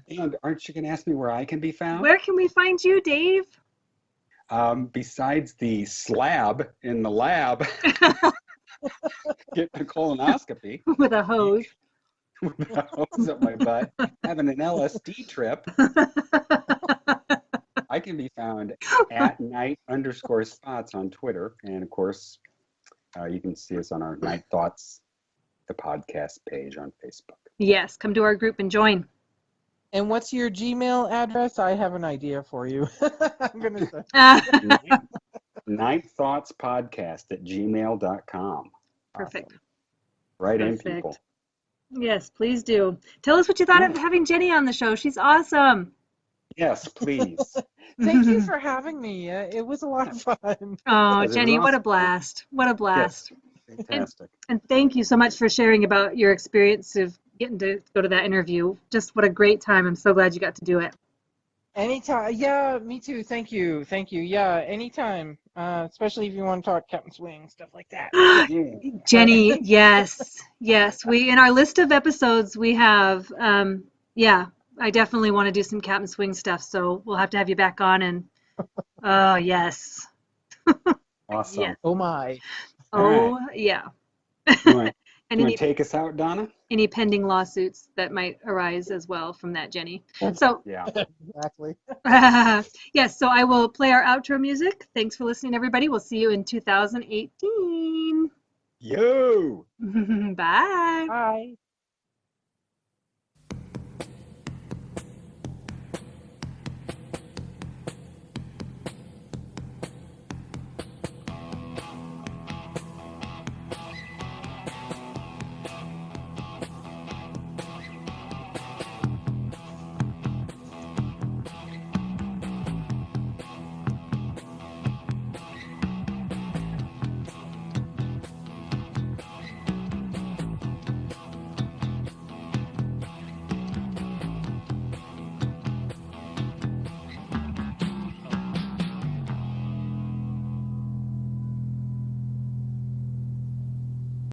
And aren't you going to ask me where I can be found? Where can we find you, Dave? besides the slab in the lab, getting a colonoscopy With a hose. with a hose up my butt, having an LSD trip, I can be found at night_spots on Twitter. And of course, you can see us on our Night Thoughts, the podcast page on Facebook. Yes, come to our group and join. And what's your Gmail address? I have an idea for you. I'm going to say. nightthoughtspodcast@gmail.com. Perfect. Awesome. Right in, Perfect. people. Yes, please do. Tell us what you thought of having Jenny on the show. She's awesome. Yes, please. Thank you for having me. It was a lot of fun. Oh, Yes, it Jenny, was what a awesome. blast. What a blast. Yes, fantastic. And thank you so much for sharing about your experience of getting to go to that interview. Just what a great time. I'm so glad you got to do it. Anytime. Yeah, me too. Thank you. Thank you. Yeah, anytime. Especially if you want to talk Captain Swing, stuff like that. Yeah. Jenny, yes. Yes. We, in our list of episodes, we have, yeah, I definitely want to do some Captain Swing stuff. So we'll have to have you back on and, oh, yes. Awesome. Yeah. Oh, my. Oh, yeah. You want And to take us out, Donna? any pending lawsuits that might arise as well from that, Jenny. So, Yeah. Exactly. yes, so I will play our outro music. Thanks for listening, everybody. We'll see you in 2018. Yo! Bye. Bye.